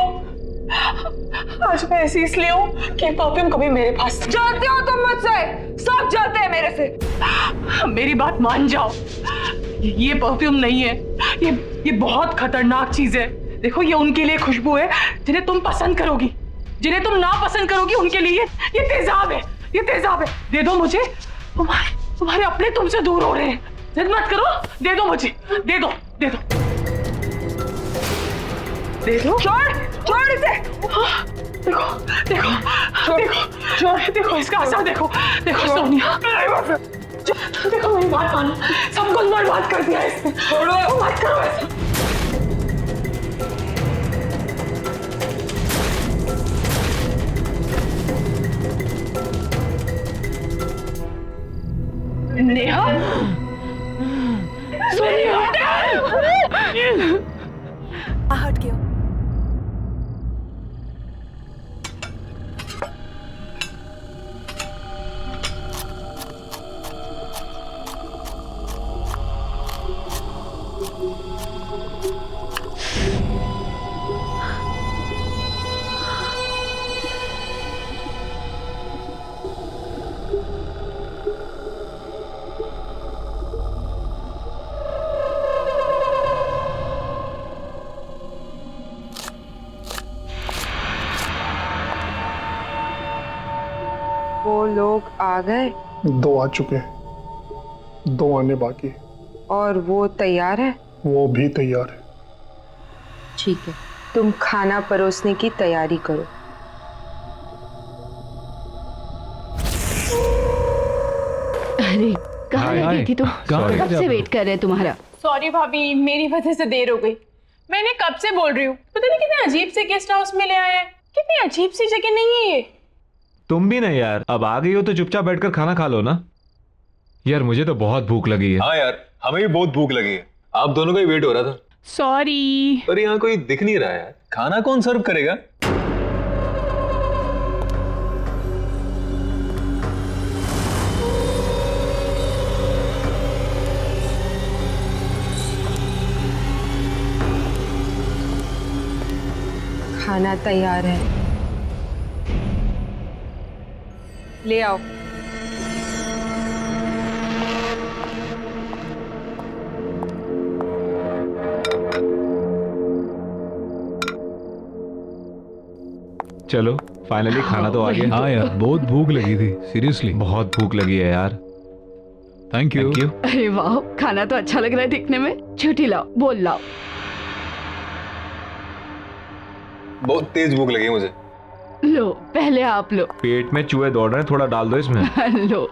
आज मैं ऐसी इसलिए हूँ कि परफ्यूम कभी मेरे पास। जलते हो तुम मुझसे, सब जलते हैं मेरे से। मेरी बात मान जाओ, ये परफ्यूम नहीं है, ये बहुत खतरनाक चीज है। देखो ये उनके लिए खुशबू है जिन्हें तुम पसंद करोगी, जिन्हें तुम ना पसंद करोगी उनके लिए ये तेजाब है, दे दो मुझे। तुम्हारे अपने तुमसे दूर हो रहे हैं, जिद मत करो, दे दो मुझे, दे दो। छोड़ इसे। देखो इसका असर देखो सोनिया, देखो मेरी बात मानो, सब कुछ बर्बाद कर दिया इसने। छोड़ो, मत करो ऐसा। नेहा, सोनिया, हट गया। वो लोग आ गए? 2 आ चुके हैं, 2 आने बाकी। और वो तैयार है? वो भी तैयार है। ठीक है, तुम खाना परोसने की तैयारी करो। अरे कहाँ रह गई थी तुम? कब से वेट कर रहे हैं तुम्हारा। सॉरी भाभी, मेरी वजह से देर हो गई। मैंने कब से बोल रही हूँ, पता नहीं कितने अजीब से गेस्ट हाउस में ले आए हैं। कितनी अजीब सी जगह नहीं है ये। तुम भी नहीं यार, अब आ गई हो तो चुपचाप बैठकर खाना खा लो ना। यार मुझे तो बहुत भूख लगी है। हाँ यार, हमें भी बहुत भूख लगी है। आप दोनों का ही वेट हो रहा था। सॉरी। पर यहाँ कोई दिख नहीं रहा है यार, खाना कौन सर्व करेगा? खाना तैयार है, ले आओ। चलो फाइनली खाना तो आ गया। हाँ यार, बहुत भूख लगी थी, सीरियसली बहुत भूख लगी है यार। Thank you. अरे वाह, खाना तो अच्छा लग रहा है दिखने में। छुट्टी लाओ, बोल लाओ। बहुत तेज भूख लगी है मुझे। लो पहले आप लो। पेट में चूहे दौड़ रहे हैं, थोड़ा डाल दो इसमें। लो।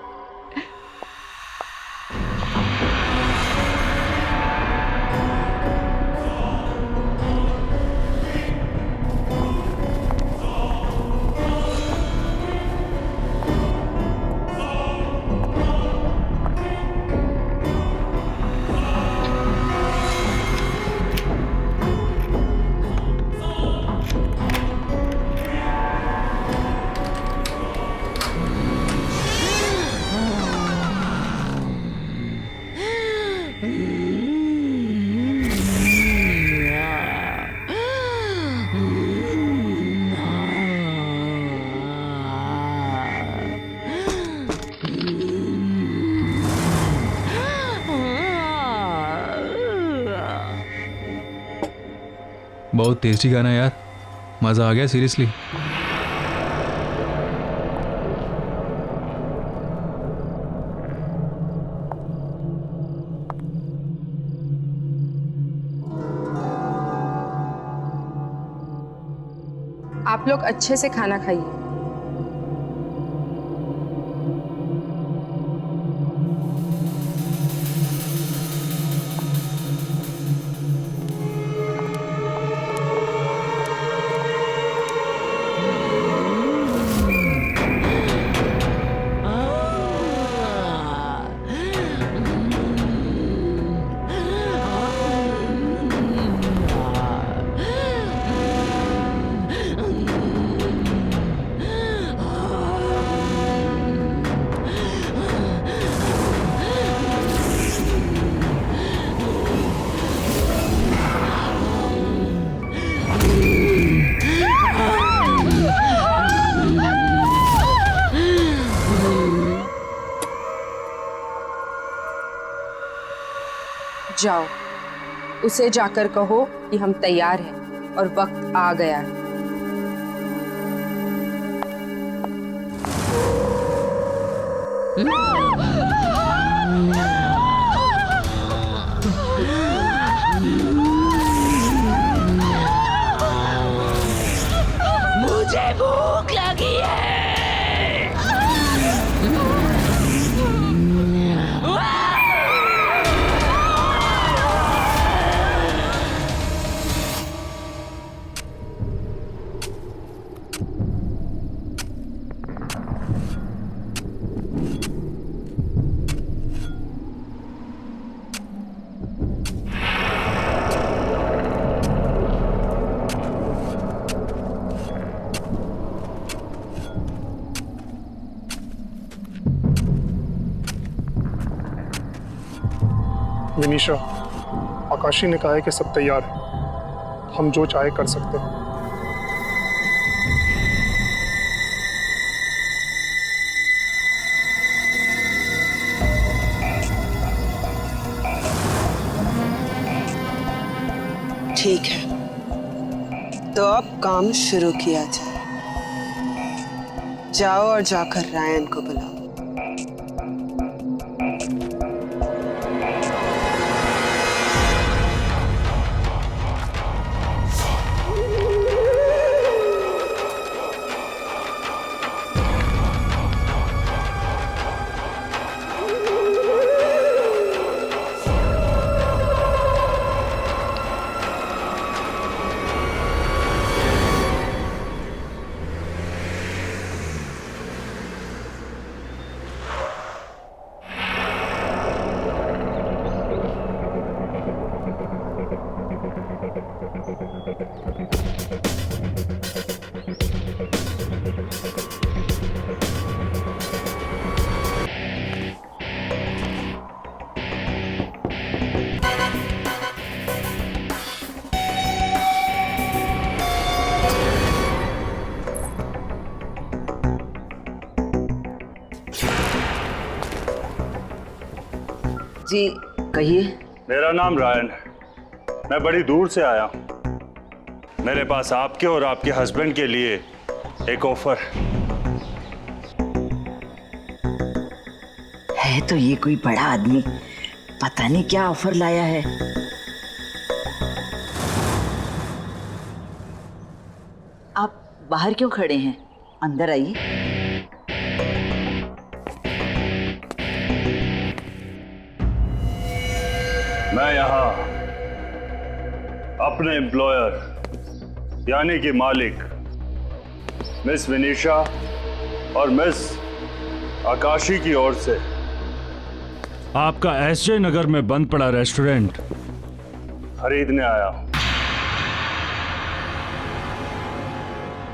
बहुत टेस्टी गाना यार, मजा आ गया सीरियसली। आप लोग अच्छे से खाना खाइए। जाओ, उसे जाकर कहो कि हम तैयार हैं और वक्त आ गया है। मुझे भूख लगी है। विनीशा, आकाशी ने कहा है कि सब तैयार है, हम जो चाहे कर सकते हैं। ठीक है, तो अब काम शुरू किया जाए। जाओ और जाकर रायन को बुलाओ। जी कहिए। मेरा नाम रायन है। मैं बड़ी दूर से आया हूँ। मेरे पास आपके और आपके हस्बैंड के लिए एक ऑफर है। तो ये कोई बड़ा आदमी पता नहीं क्या ऑफर लाया है। आप बाहर क्यों खड़े हैं? अंदर आइए। मैं यहाँ अपने एम्प्लॉयर यानी कि मालिक मिस विनीशा और मिस आकाशी की ओर से आपका एसजे नगर में बंद पड़ा रेस्टोरेंट खरीदने आया हूं।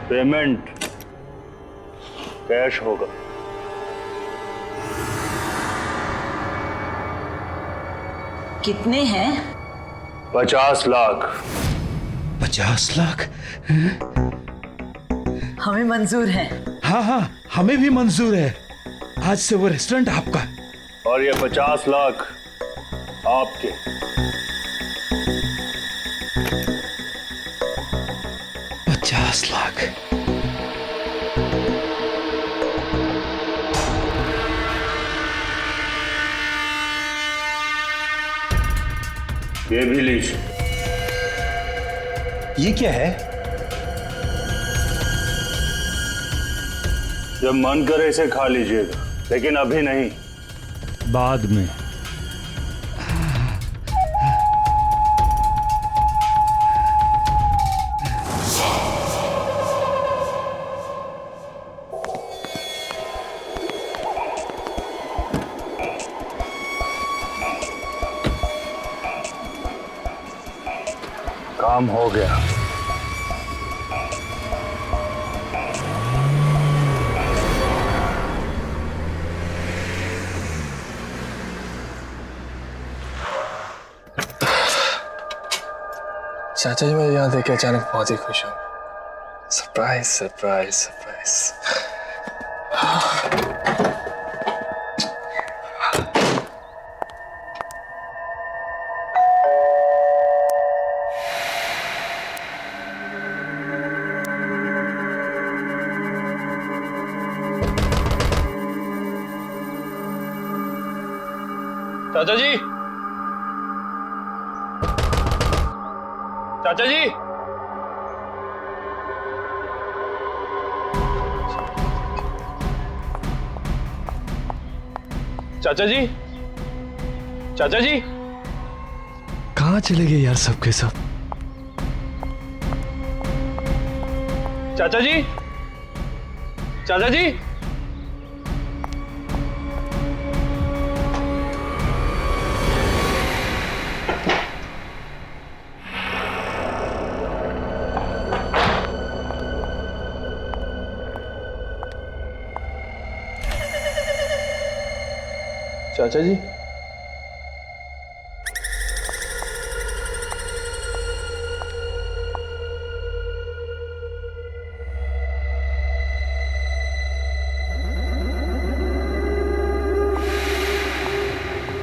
पेमेंट कैश होगा। कितने हैं? 50 लाख। 50 लाख? हमें मंजूर है। हाँ हाँ, हमें भी मंजूर है। आज से वो रेस्टोरेंट आपका। और ये 50 लाख आपके। लाख। ये भी लीजिए। ये क्या है? जब मन करे इसे खा लीजिएगा, लेकिन अभी नहीं, बाद में। काम हो गया। चाचा जी, मैं यहाँ देख के अचानक बहुत ही खुश हूँ। Surprise surprise surprise. चाचा जी, चाचा जी, चाचा जी, चाचा जी, कहाँ चले गए यार सबके सब? चाचा जी, चाचा जी, चाचा जी,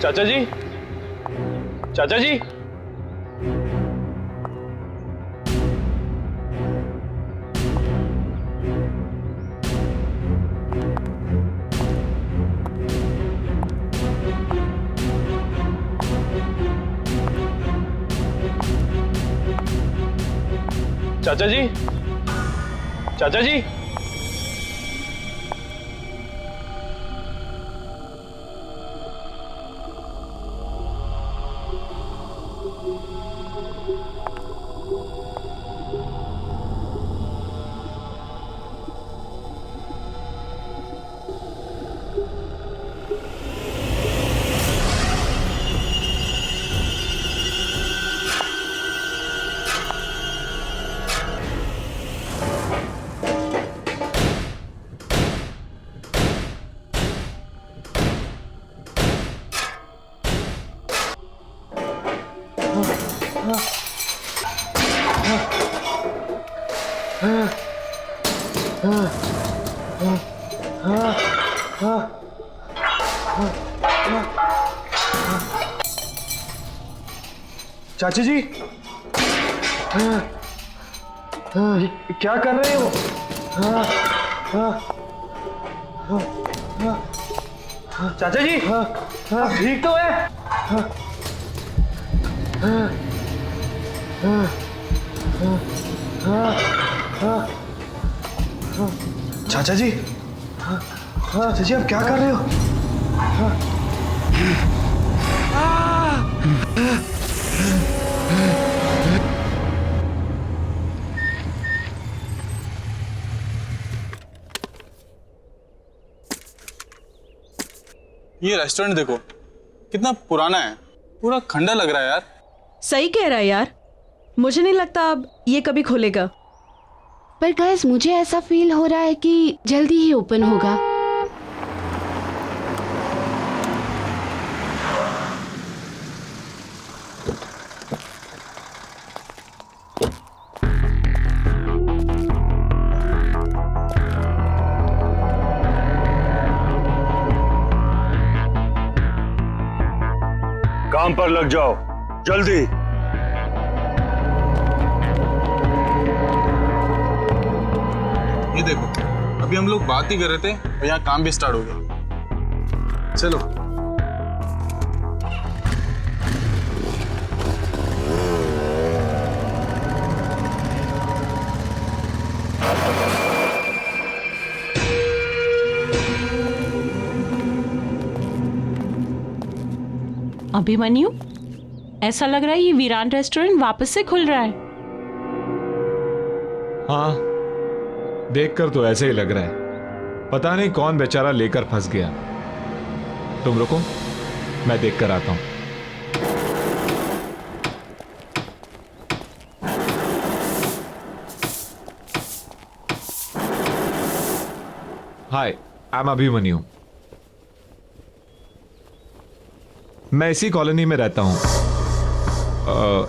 चाचा जी, चाचा जी, चाचा जी, चाचा जी, चाची जी, क्या कर रहे हो? चाचा जी, ठीक तो है? चाचा जी, चाचा जी, आप क्या कर रहे हो? ये रेस्टोरेंट देखो कितना पुराना है, पूरा खंडर लग रहा है यार। सही कह रहा है यार, मुझे नहीं लगता अब ये कभी खुलेगा। पर गाइस मुझे ऐसा फील हो रहा है कि जल्दी ही ओपन होगा। काम पर लग जाओ जल्दी। ये देखो, अभी हम लोग बात ही कर रहे थे और यहाँ काम भी स्टार्ट हो गया। चलो। अभिमन्यु, ऐसा लग रहा है ये वीरान रेस्टोरेंट वापस से खुल रहा है। हाँ, देखकर तो ऐसे ही लग रहा है। पता नहीं कौन बेचारा लेकर फंस गया। तुम रुको, मैं देखकर आता हूं। हाय, आई एम अभिमन्यु। मैं इसी कॉलोनी में रहता हूं।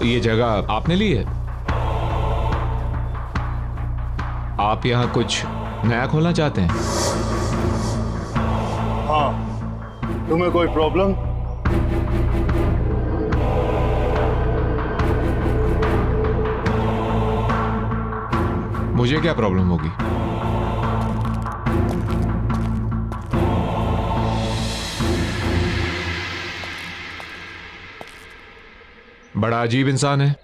ये जगह आपने ली है? आप यहां कुछ नया खोलना चाहते हैं? हाँ, तुम्हें कोई प्रॉब्लम? मुझे क्या प्रॉब्लम होगी? बड़ा अजीब इंसान है।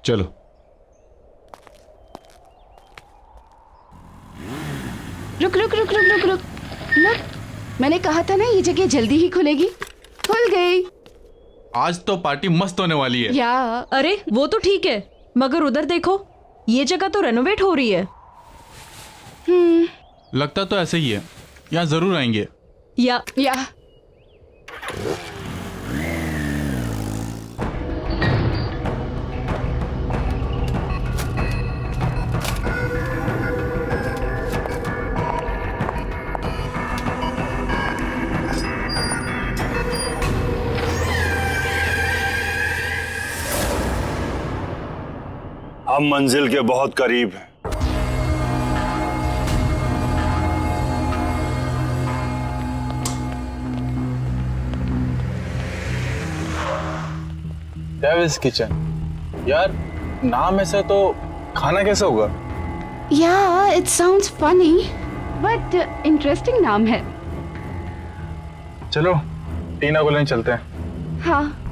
चलो। रुक रुक रुक रुक रुक रुक रुक, मैंने कहा था ना ये जगह जल्दी ही खुलेगी। खुल गई। आज तो पार्टी मस्त होने वाली है। या अरे वो तो ठीक है, मगर उधर देखो, ये जगह तो रेनोवेट हो रही है। लगता तो ऐसे ही है, यहाँ जरूर आएंगे। या हम मंजिल के बहुत करीब हैं। डेविल्स किचन, यार नाम ऐसा तो खाना कैसे होगा? या it sounds funny but interesting नाम है। चलो टीना को लेने चलते हैं। हाँ,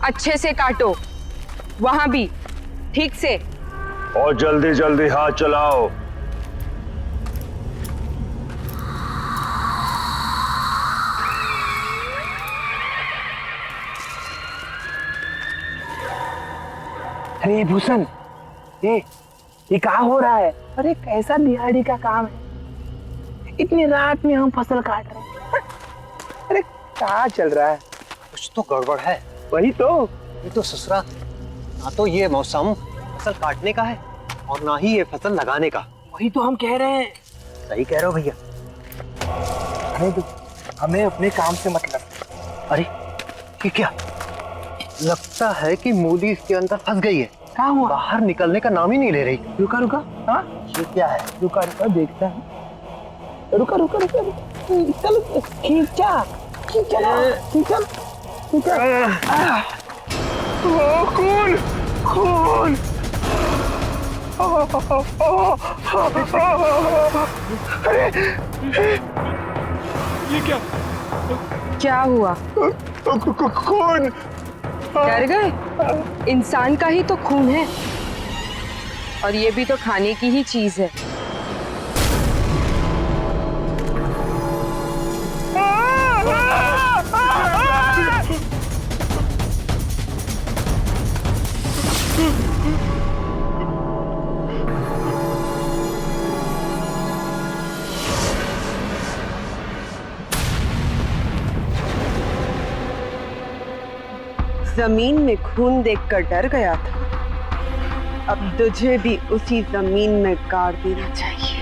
अच्छे से काटो, वहां भी ठीक से। और जल्दी जल्दी हाथ चलाओ। अरे भूषण, ये क्या हो रहा है? अरे कैसा दिहाड़ी का काम है, इतनी रात में हम फसल काट रहे हैं। अरे क्या चल रहा है? कुछ तो गड़बड़ है। वही तो। ये तो ससुरा, ना तो ये मौसम फसल काटने का है और ना ही ये फसल लगाने का। वही तो हम कह रहे हैं। सही कह रहे हो भैया। अरे हमें अपने काम से मतलब। अरे ये क्या? लगता है कि मूली इसके अंदर फंस गई है। कहाँ हुआ? बाहर निकलने का नाम ही नहीं ले रही। रुका रुका, हाँ ये क्या है? रुका रुका देखता है। रुका रुका रुका, चल खींचा खींचा खींचा खींचा। खून खून। अरे ये क्या हुआ? खून। डर गए? इंसान का ही तो खून है, और ये भी तो खाने की ही चीज है। जमीन में खून देखकर डर गया था, अब तुझे भी उसी जमीन में गाड़ देना चाहिए।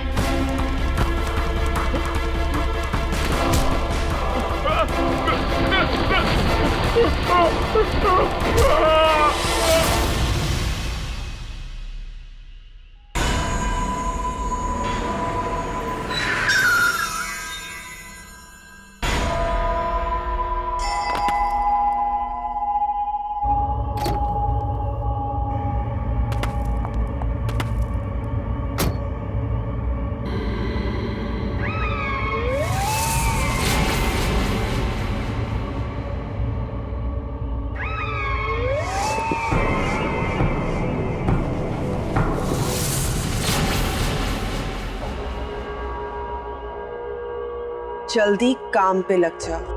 जल्दी काम पे लग जाओ।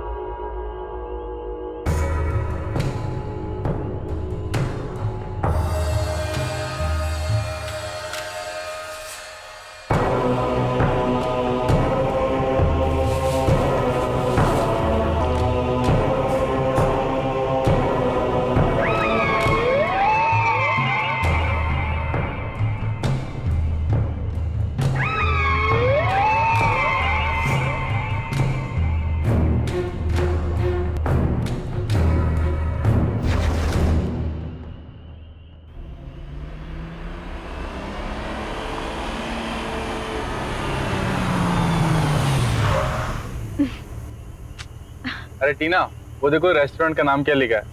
अरे टीना, वो देखो रेस्टोरेंट का नाम क्या लिखा है?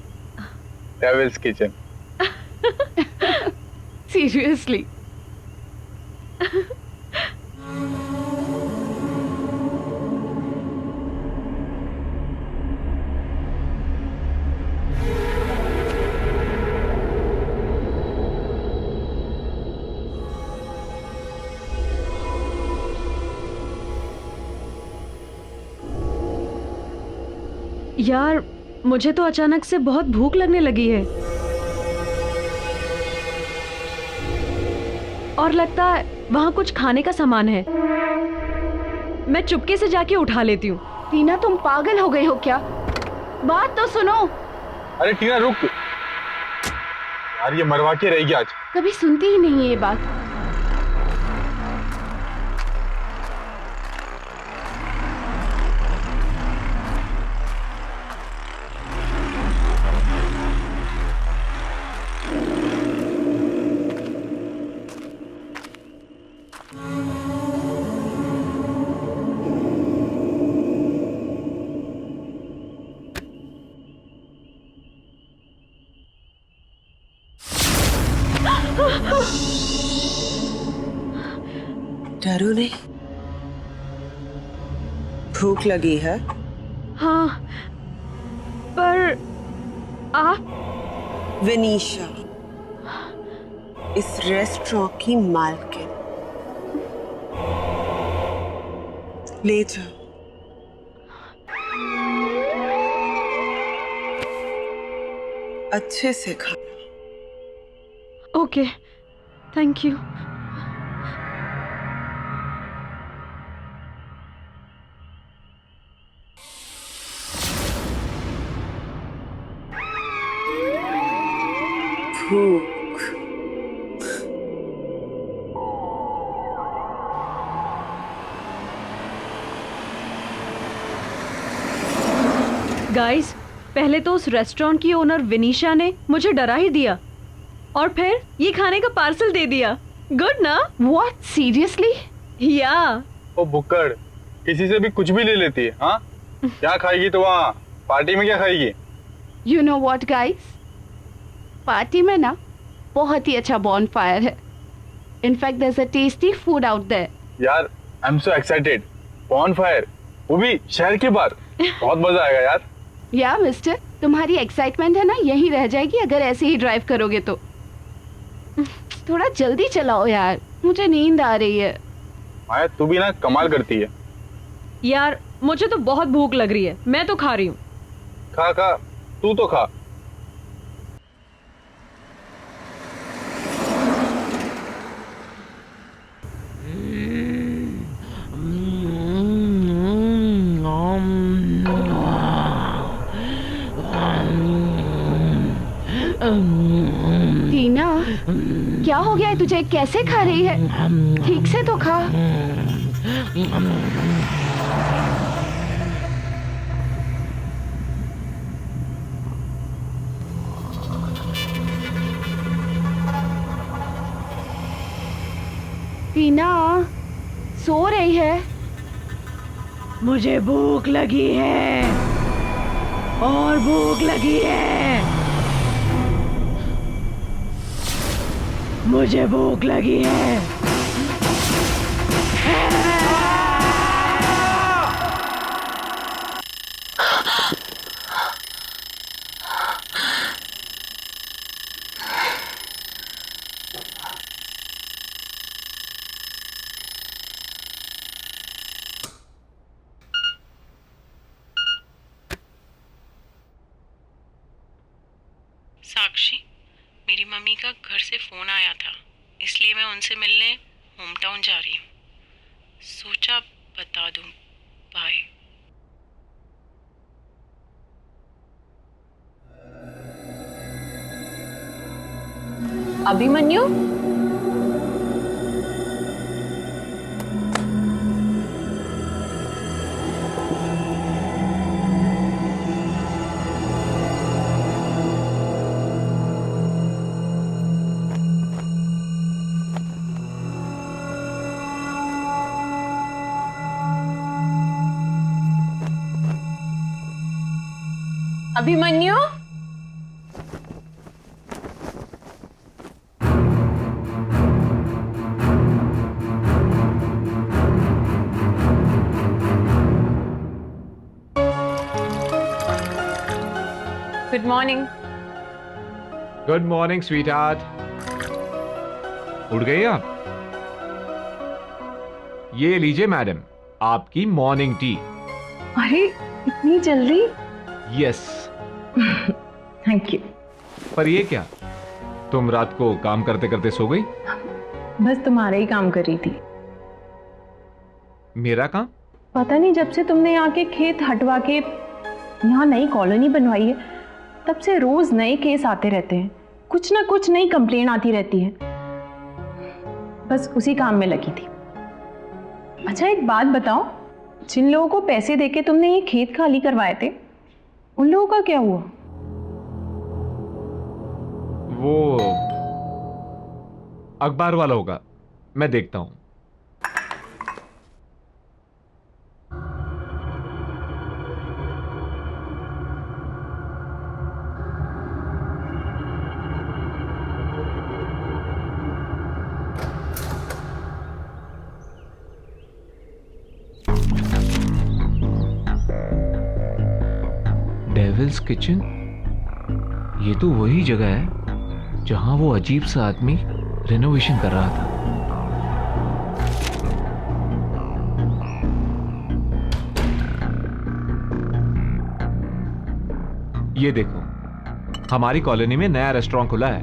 Devil's Kitchen. सीरियसली? यार, मुझे तो अचानक से बहुत भूख लगने लगी है, और लगता है वहाँ कुछ खाने का सामान है। मैं चुपके से जाके उठा लेती हूँ। टीना, तुम पागल हो गई हो क्या? बात तो सुनो। अरे टीना रुक यार, ये मरवा के रहेगी आज। कभी सुनती ही नहीं है ये बात। डरो नहीं, भूख लगी है? हाँ, पर आप? विनीशा, इस रेस्टोरेंट की मालकिन। ले जाओ। अच्छे से खाना। Okay, thank you. भूख। गाइस, पहले तो उस रेस्टोरेंट की ओनर विनीशा ने मुझे डरा ही दिया। और फिर ये खाने का पार्सल दे दिया। गुड ना? What, seriously? या। ओ बुक्कड़, किसी से भी कुछ भी ले लेती है। हाँ, क्या खाएगी तो वहाँ पार्टी में क्या खाएगी? You know what guys, party में ना बहुत ही अच्छा बॉनफायर है। In fact there is a tasty food out there. यार I am so excited. Bonfire, वो भी शहर के बाहर। बहुत मजा आएगा यार। या मिस्टर, तुम्हारी एक्साइटमेंट है ना यही रह जाएगी अगर ऐसे ही ड्राइव करोगे तो। थोड़ा जल्दी चलाओ यार, मुझे नींद आ रही है। माया तू भी ना कमाल करती है। यार मुझे तो बहुत भूख लग रही है, मैं तो खा रही हूँ। खा खा, तू तो खा। टीना, क्या हो गया है तुझे? कैसे खा रही है? ठीक से तो खा। टीना सो रही है। मुझे भूख लगी है और भूख लगी है। मुझे भूख लगी है। साक्षी, मेरी मम्मी का घर से फ़ोन आया था, इसलिए मैं उनसे मिलने होम टाउन जा रही हूँ। सोचा बता दूँ। Bye. Abhimanyu, Abhimanyu, good morning. Good morning sweetheart. उठ गई आप? ये लीजिए मैडम, आपकी मॉर्निंग टी। अरे इतनी जल्दी? यस। Thank you. पर ये क्या, तुम रात को काम करते करते सो गई? बस तुम्हारा ही काम कर रही थी। मेरा काम? पता नहीं, जब से तुमने यहाँ के खेत हटवा के यहाँ नई कॉलोनी बनवाई है तब से रोज नए केस आते रहते हैं, कुछ ना कुछ नई कंप्लेन आती रहती है। बस उसी काम में लगी थी। अच्छा एक बात बताओ, जिन लोगों को पैसे देके तुमने ये खेत खाली करवाए थे उन लोगों का क्या हुआ? वो अखबार वाला होगा, मैं देखता हूं। डेविल्स किचन, ये तो वही जगह है जहां वो अजीब सा आदमी रेनोवेशन कर रहा था। ये देखो, हमारी कॉलोनी में नया रेस्टोरेंट खुला है।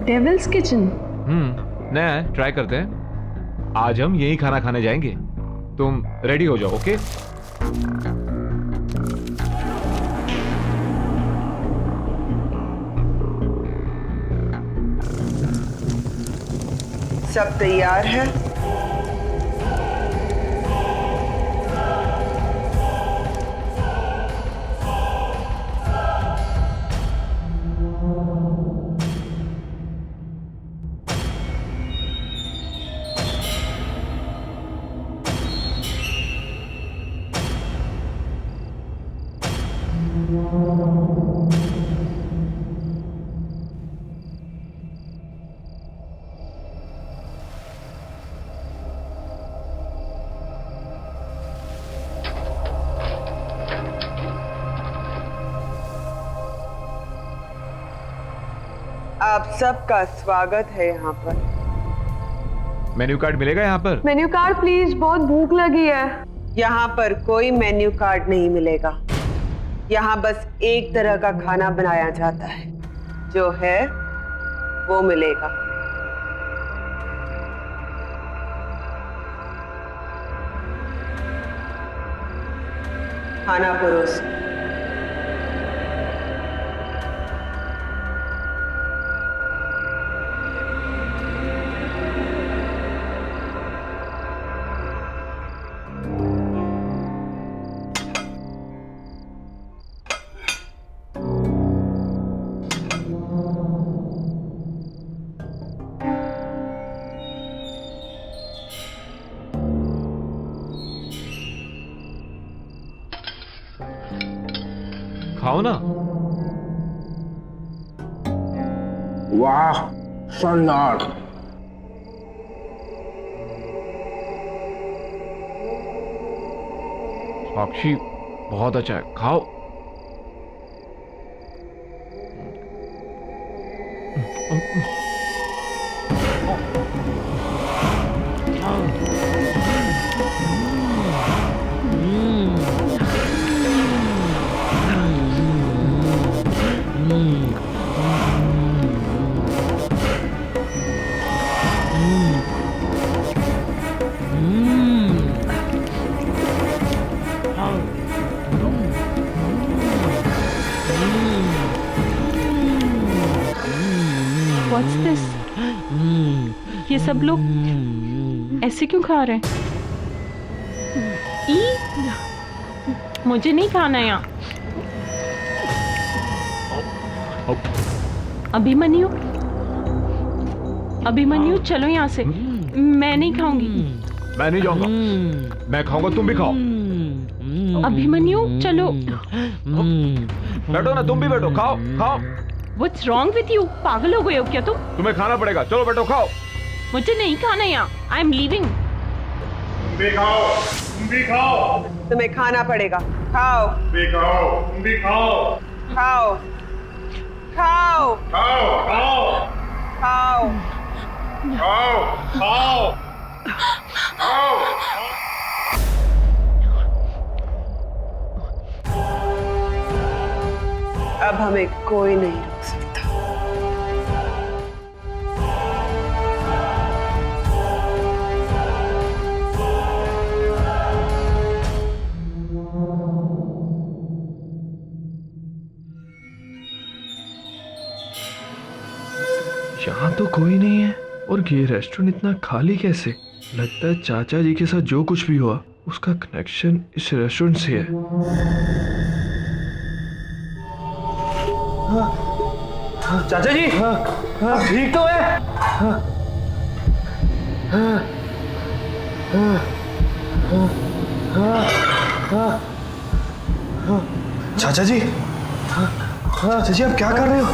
Devil's Kitchen? नया है, ट्राई करते हैं। आज हम यही खाना खाने जाएंगे। तुम रेडी हो जाओ, ओके? सब तैयार है? आप सबका स्वागत है यहाँ पर। मेन्यू कार्ड मिलेगा यहाँ पर? मेन्यू कार्ड प्लीज, बहुत भूख लगी है। यहाँ पर कोई मेन्यू कार्ड नहीं मिलेगा। यहाँ बस एक तरह का खाना बनाया जाता है, जो है वो मिलेगा। खाना परोस। खाओ ना। वाह, शानदार। साक्षी बहुत अच्छा है, खाओ। What's this? ये सब लोग ऐसे क्यों खा रहे हैं? मुझे नहीं खाना यहाँ। अभिमन्यु, अभिमन्यु चलो यहाँ से। मैं नहीं खाऊंगी। मैं नहीं जाऊंगा। मैं खाऊंगा, तुम भी खाओ। अभिमन्यु चलो। बैठो ना, तुम भी बैठो, खाओ खाओ। What's wrong with you? पागल हो गए हो क्या तुम? तुम्हें खाना पड़ेगा, चलो बैठो खाओ। मुझे नहीं खाना यहाँ। I am leaving. तुम भी खाओ, तुम भी खाओ। तुम्हें खाना पड़ेगा, खाओ। तुम भी खाओ, तुम भी खाओ। खाओ, खाओ, खाओ, खाओ, खाओ, खाओ, खाओ, खाओ। अब हमें कोई नहीं रोक सकता। यहाँ तो कोई नहीं है, और ये रेस्टोरेंट इतना खाली कैसे? लगता है चाचा जी के साथ जो कुछ भी हुआ उसका कनेक्शन इस रेस्टोरेंट से है। चाचा जी, ठीक तो है? चाचा जी, चाचा जी आप क्या कर रहे हो?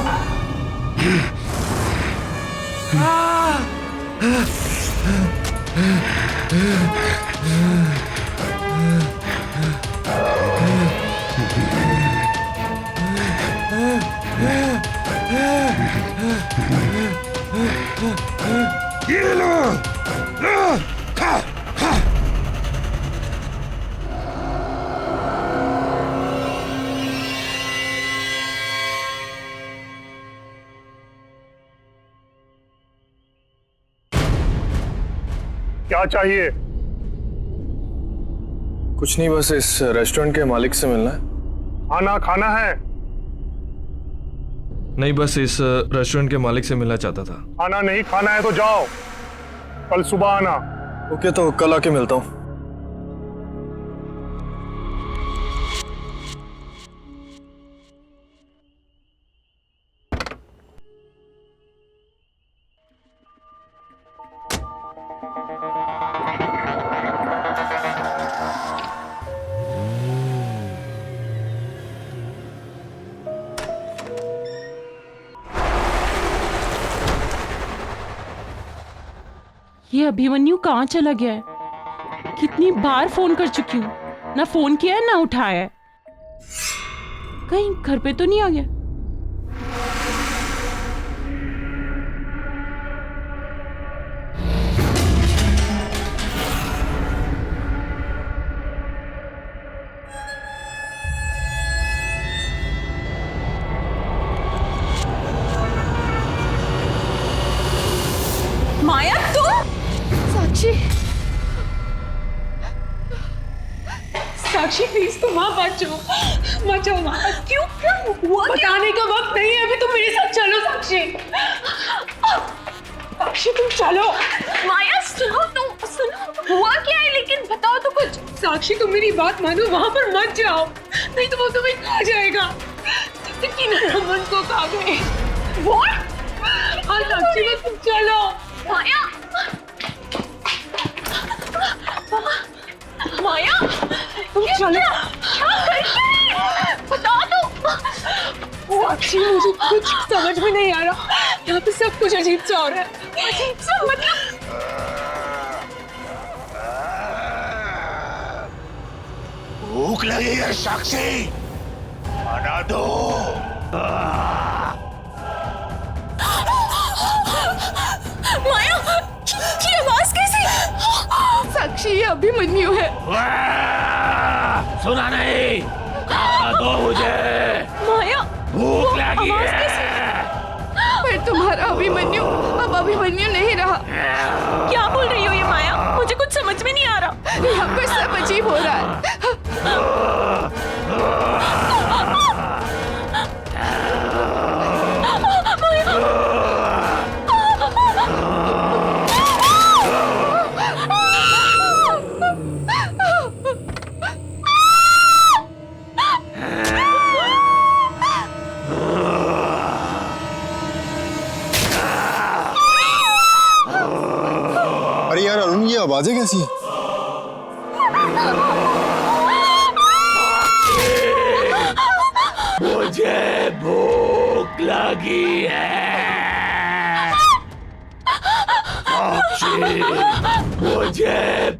ये लो, खा, खा। क्या चाहिए? कुछ नहीं, बस इस रेस्टोरेंट के मालिक से मिलना है। खाना खाना है? नहीं, बस इस रेस्टोरेंट के मालिक से मिलना चाहता था। खाना नहीं खाना है तो जाओ, कल सुबह आना। ओके, तो कल आके मिलता हूँ। ये अभिमन्यु कहाँ चला गया है? कितनी बार फोन कर चुकी हूँ, ना फोन किया है ना उठाया है। कहीं घर पे तो नहीं आ गया? माया तुम? साक्षी, साक्षी प्लीज तुम वहां मत जाओ, मत जाओ वहां। क्यों क्या हुआ? बताने का वक्त नहीं है अभी, तुम मेरे साथ चलो साक्षी। साक्षी तुम चलो। माया सुनो, तुम सुनो, हुआ क्या है लेकिन बताओ तो कुछ। साक्षी तुम मेरी बात मानो, वहां पर मत जाओ, नहीं तो वो तुम्हें खा जाएगा। रमन को खा गए। हाँ साक्षी बस तुम चलो। माया, माया तुम चलो। बताओ तो। साक्षी मुझे कुछ समझ में नहीं आ रहा, यहाँ पे सब कुछ अजीब सा हो रहा है। अजीब सा मतलब? भूख लगी है साक्षी, बना दो। माया, ये आवाज कैसी? साक्षी ये अभिमन्यु है। सुना नहीं, खाना दो मुझे। माया, भूख लगी है। पर तुम्हारा अभिमन्यु अब अभिमन्यु नहीं रहा। क्या बोल रही हो ये माया? मुझे कुछ समझ में नहीं आ रहा। यहाँ पर सब अजीब हो रहा है। अरे यार अरुण, ये आवाजें कैसी हैं? मुझे भूख लगी है साक्षी, मुझे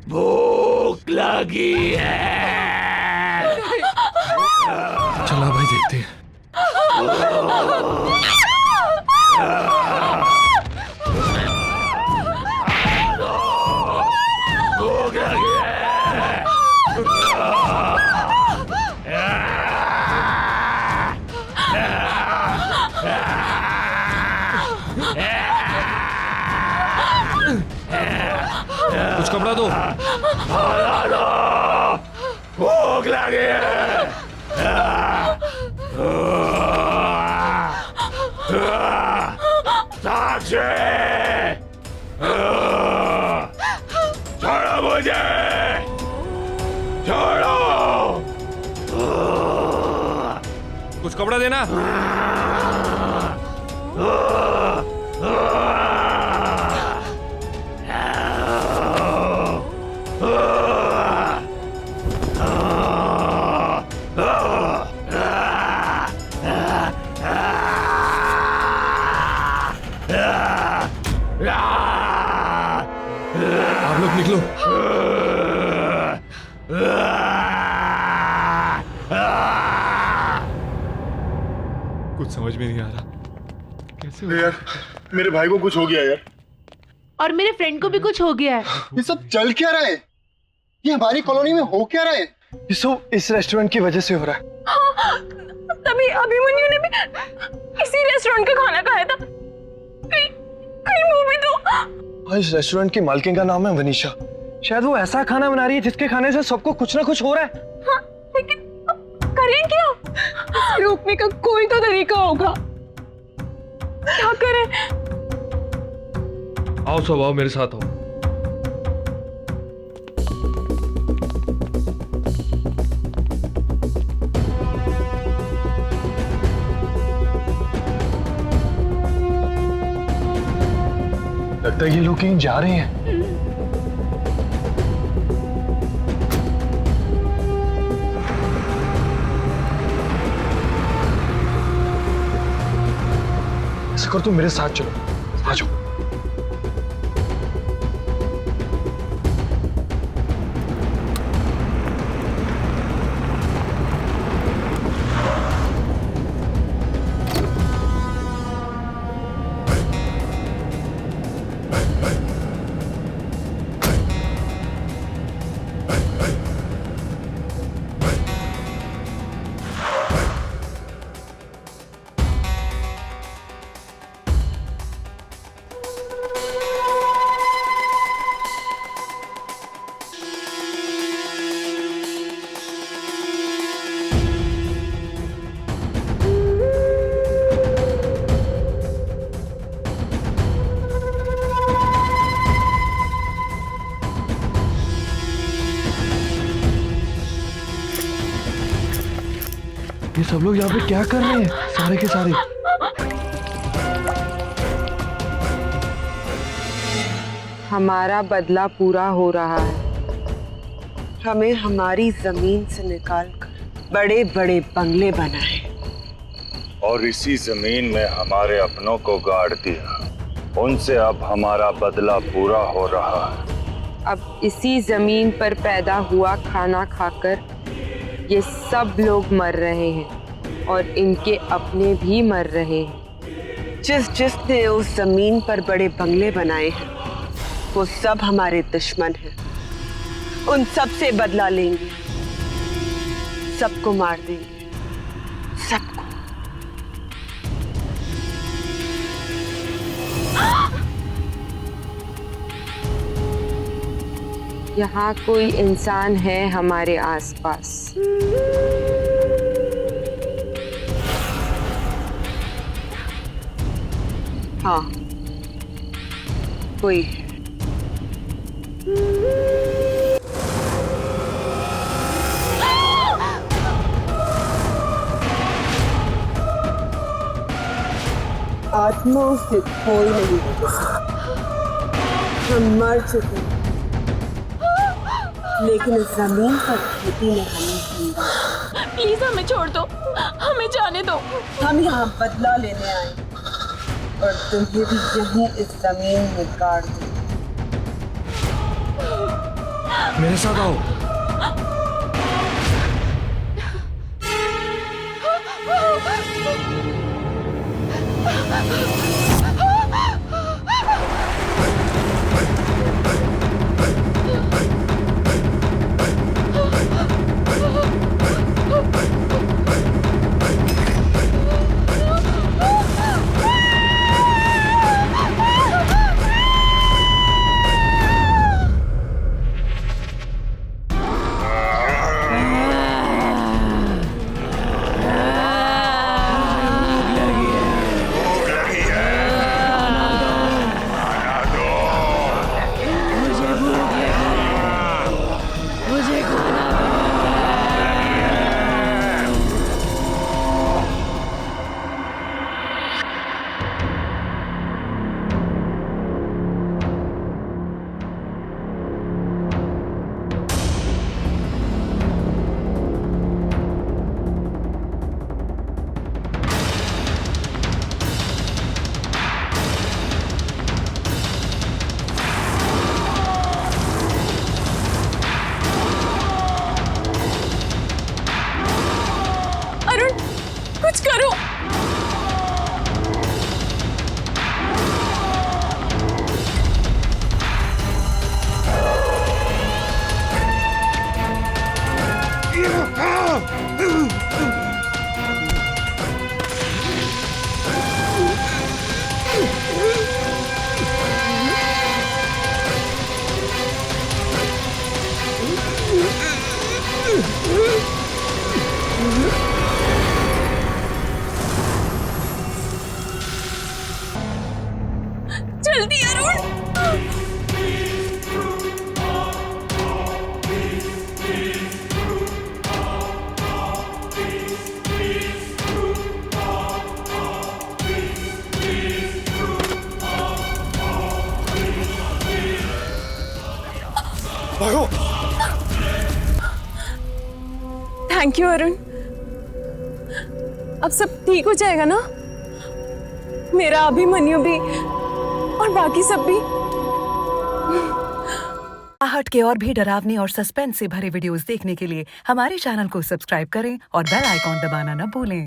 भूख लगी है। चला भाई देखते हैं। भूख लगी है। कुछ कपड़ा दो। भूख लगी है। साक्षी, छोड़ो मुझे, छोड़ो। कुछ कपड़ा देना। आप लोग निकलो। कुछ समझ में नहीं आ रहा, कैसे यार मेरे भाई को कुछ हो गया यार, और मेरे फ्रेंड को भी कुछ हो गया है। ये सब चल क्या रहा है? ये हमारी कॉलोनी में हो क्या रहा है? ये सब इस रेस्टोरेंट की वजह से हो रहा है। हाँ, तभी अभिमन्यु ने भी इसी रेस्टोरेंट का खाना खाया था। कहीं वो भी तो। हाँ, इस रेस्टोरेंट की मालकिन का नाम है वनीशा। शायद वो ऐसा खाना बना रही है जिसके खाने से सबको कुछ ना कुछ हो रहा है। हाँ, लेकिन करें क्या? रोकने का कोई तो तरीका होगा। क्या करें? आओ सब आओ, मेरे साथ आओ। लगता है ये लोग कहीं जा रहे हैं। ऐसा कर, तुम मेरे साथ चलो, आ जाओ। ये सब लोग यहाँ पे क्या कर रहे हैं सारे के सारे? हमारा बदला पूरा हो रहा है। हमें हमारी जमीन से निकालकर बड़े बड़े बंगले बनाए और इसी जमीन में हमारे अपनों को गाड़ दिया। उनसे अब हमारा बदला पूरा हो रहा है। अब इसी जमीन पर पैदा हुआ खाना खाकर ये सब लोग मर रहे हैं और इनके अपने भी मर रहे हैं। जिसने उस जमीन पर बड़े बंगले बनाए हैं वो सब हमारे दुश्मन हैं। उन सब से बदला लेंगे, सबको मार देंगे, सबको। यहाँ कोई इंसान है हमारे आसपास। हाँ, कोई है। आत्माओं से कोई नहीं बच सकता। हम मर चुके हैं, लेकिन इस जमीन पर खेती में हमें जिंदा। प्लीज हमें छोड़ दो, हमें जाने दो। हम यहाँ बदला लेने आए और तुम्हें भी यहीं इस जमीन में गाड़ दो। मेरे साथ आओ। कुछ करो। जल्दी अरुण। भागो। Thank you Arun. अब सब ठीक हो जाएगा ना? मेरा अभिमन्यु भी और बाकी सब भी। आहट के और भी डरावने और सस्पेंस से भरे वीडियोस देखने के लिए हमारे चैनल को सब्सक्राइब करें और बेल आइकॉन दबाना न भूलें।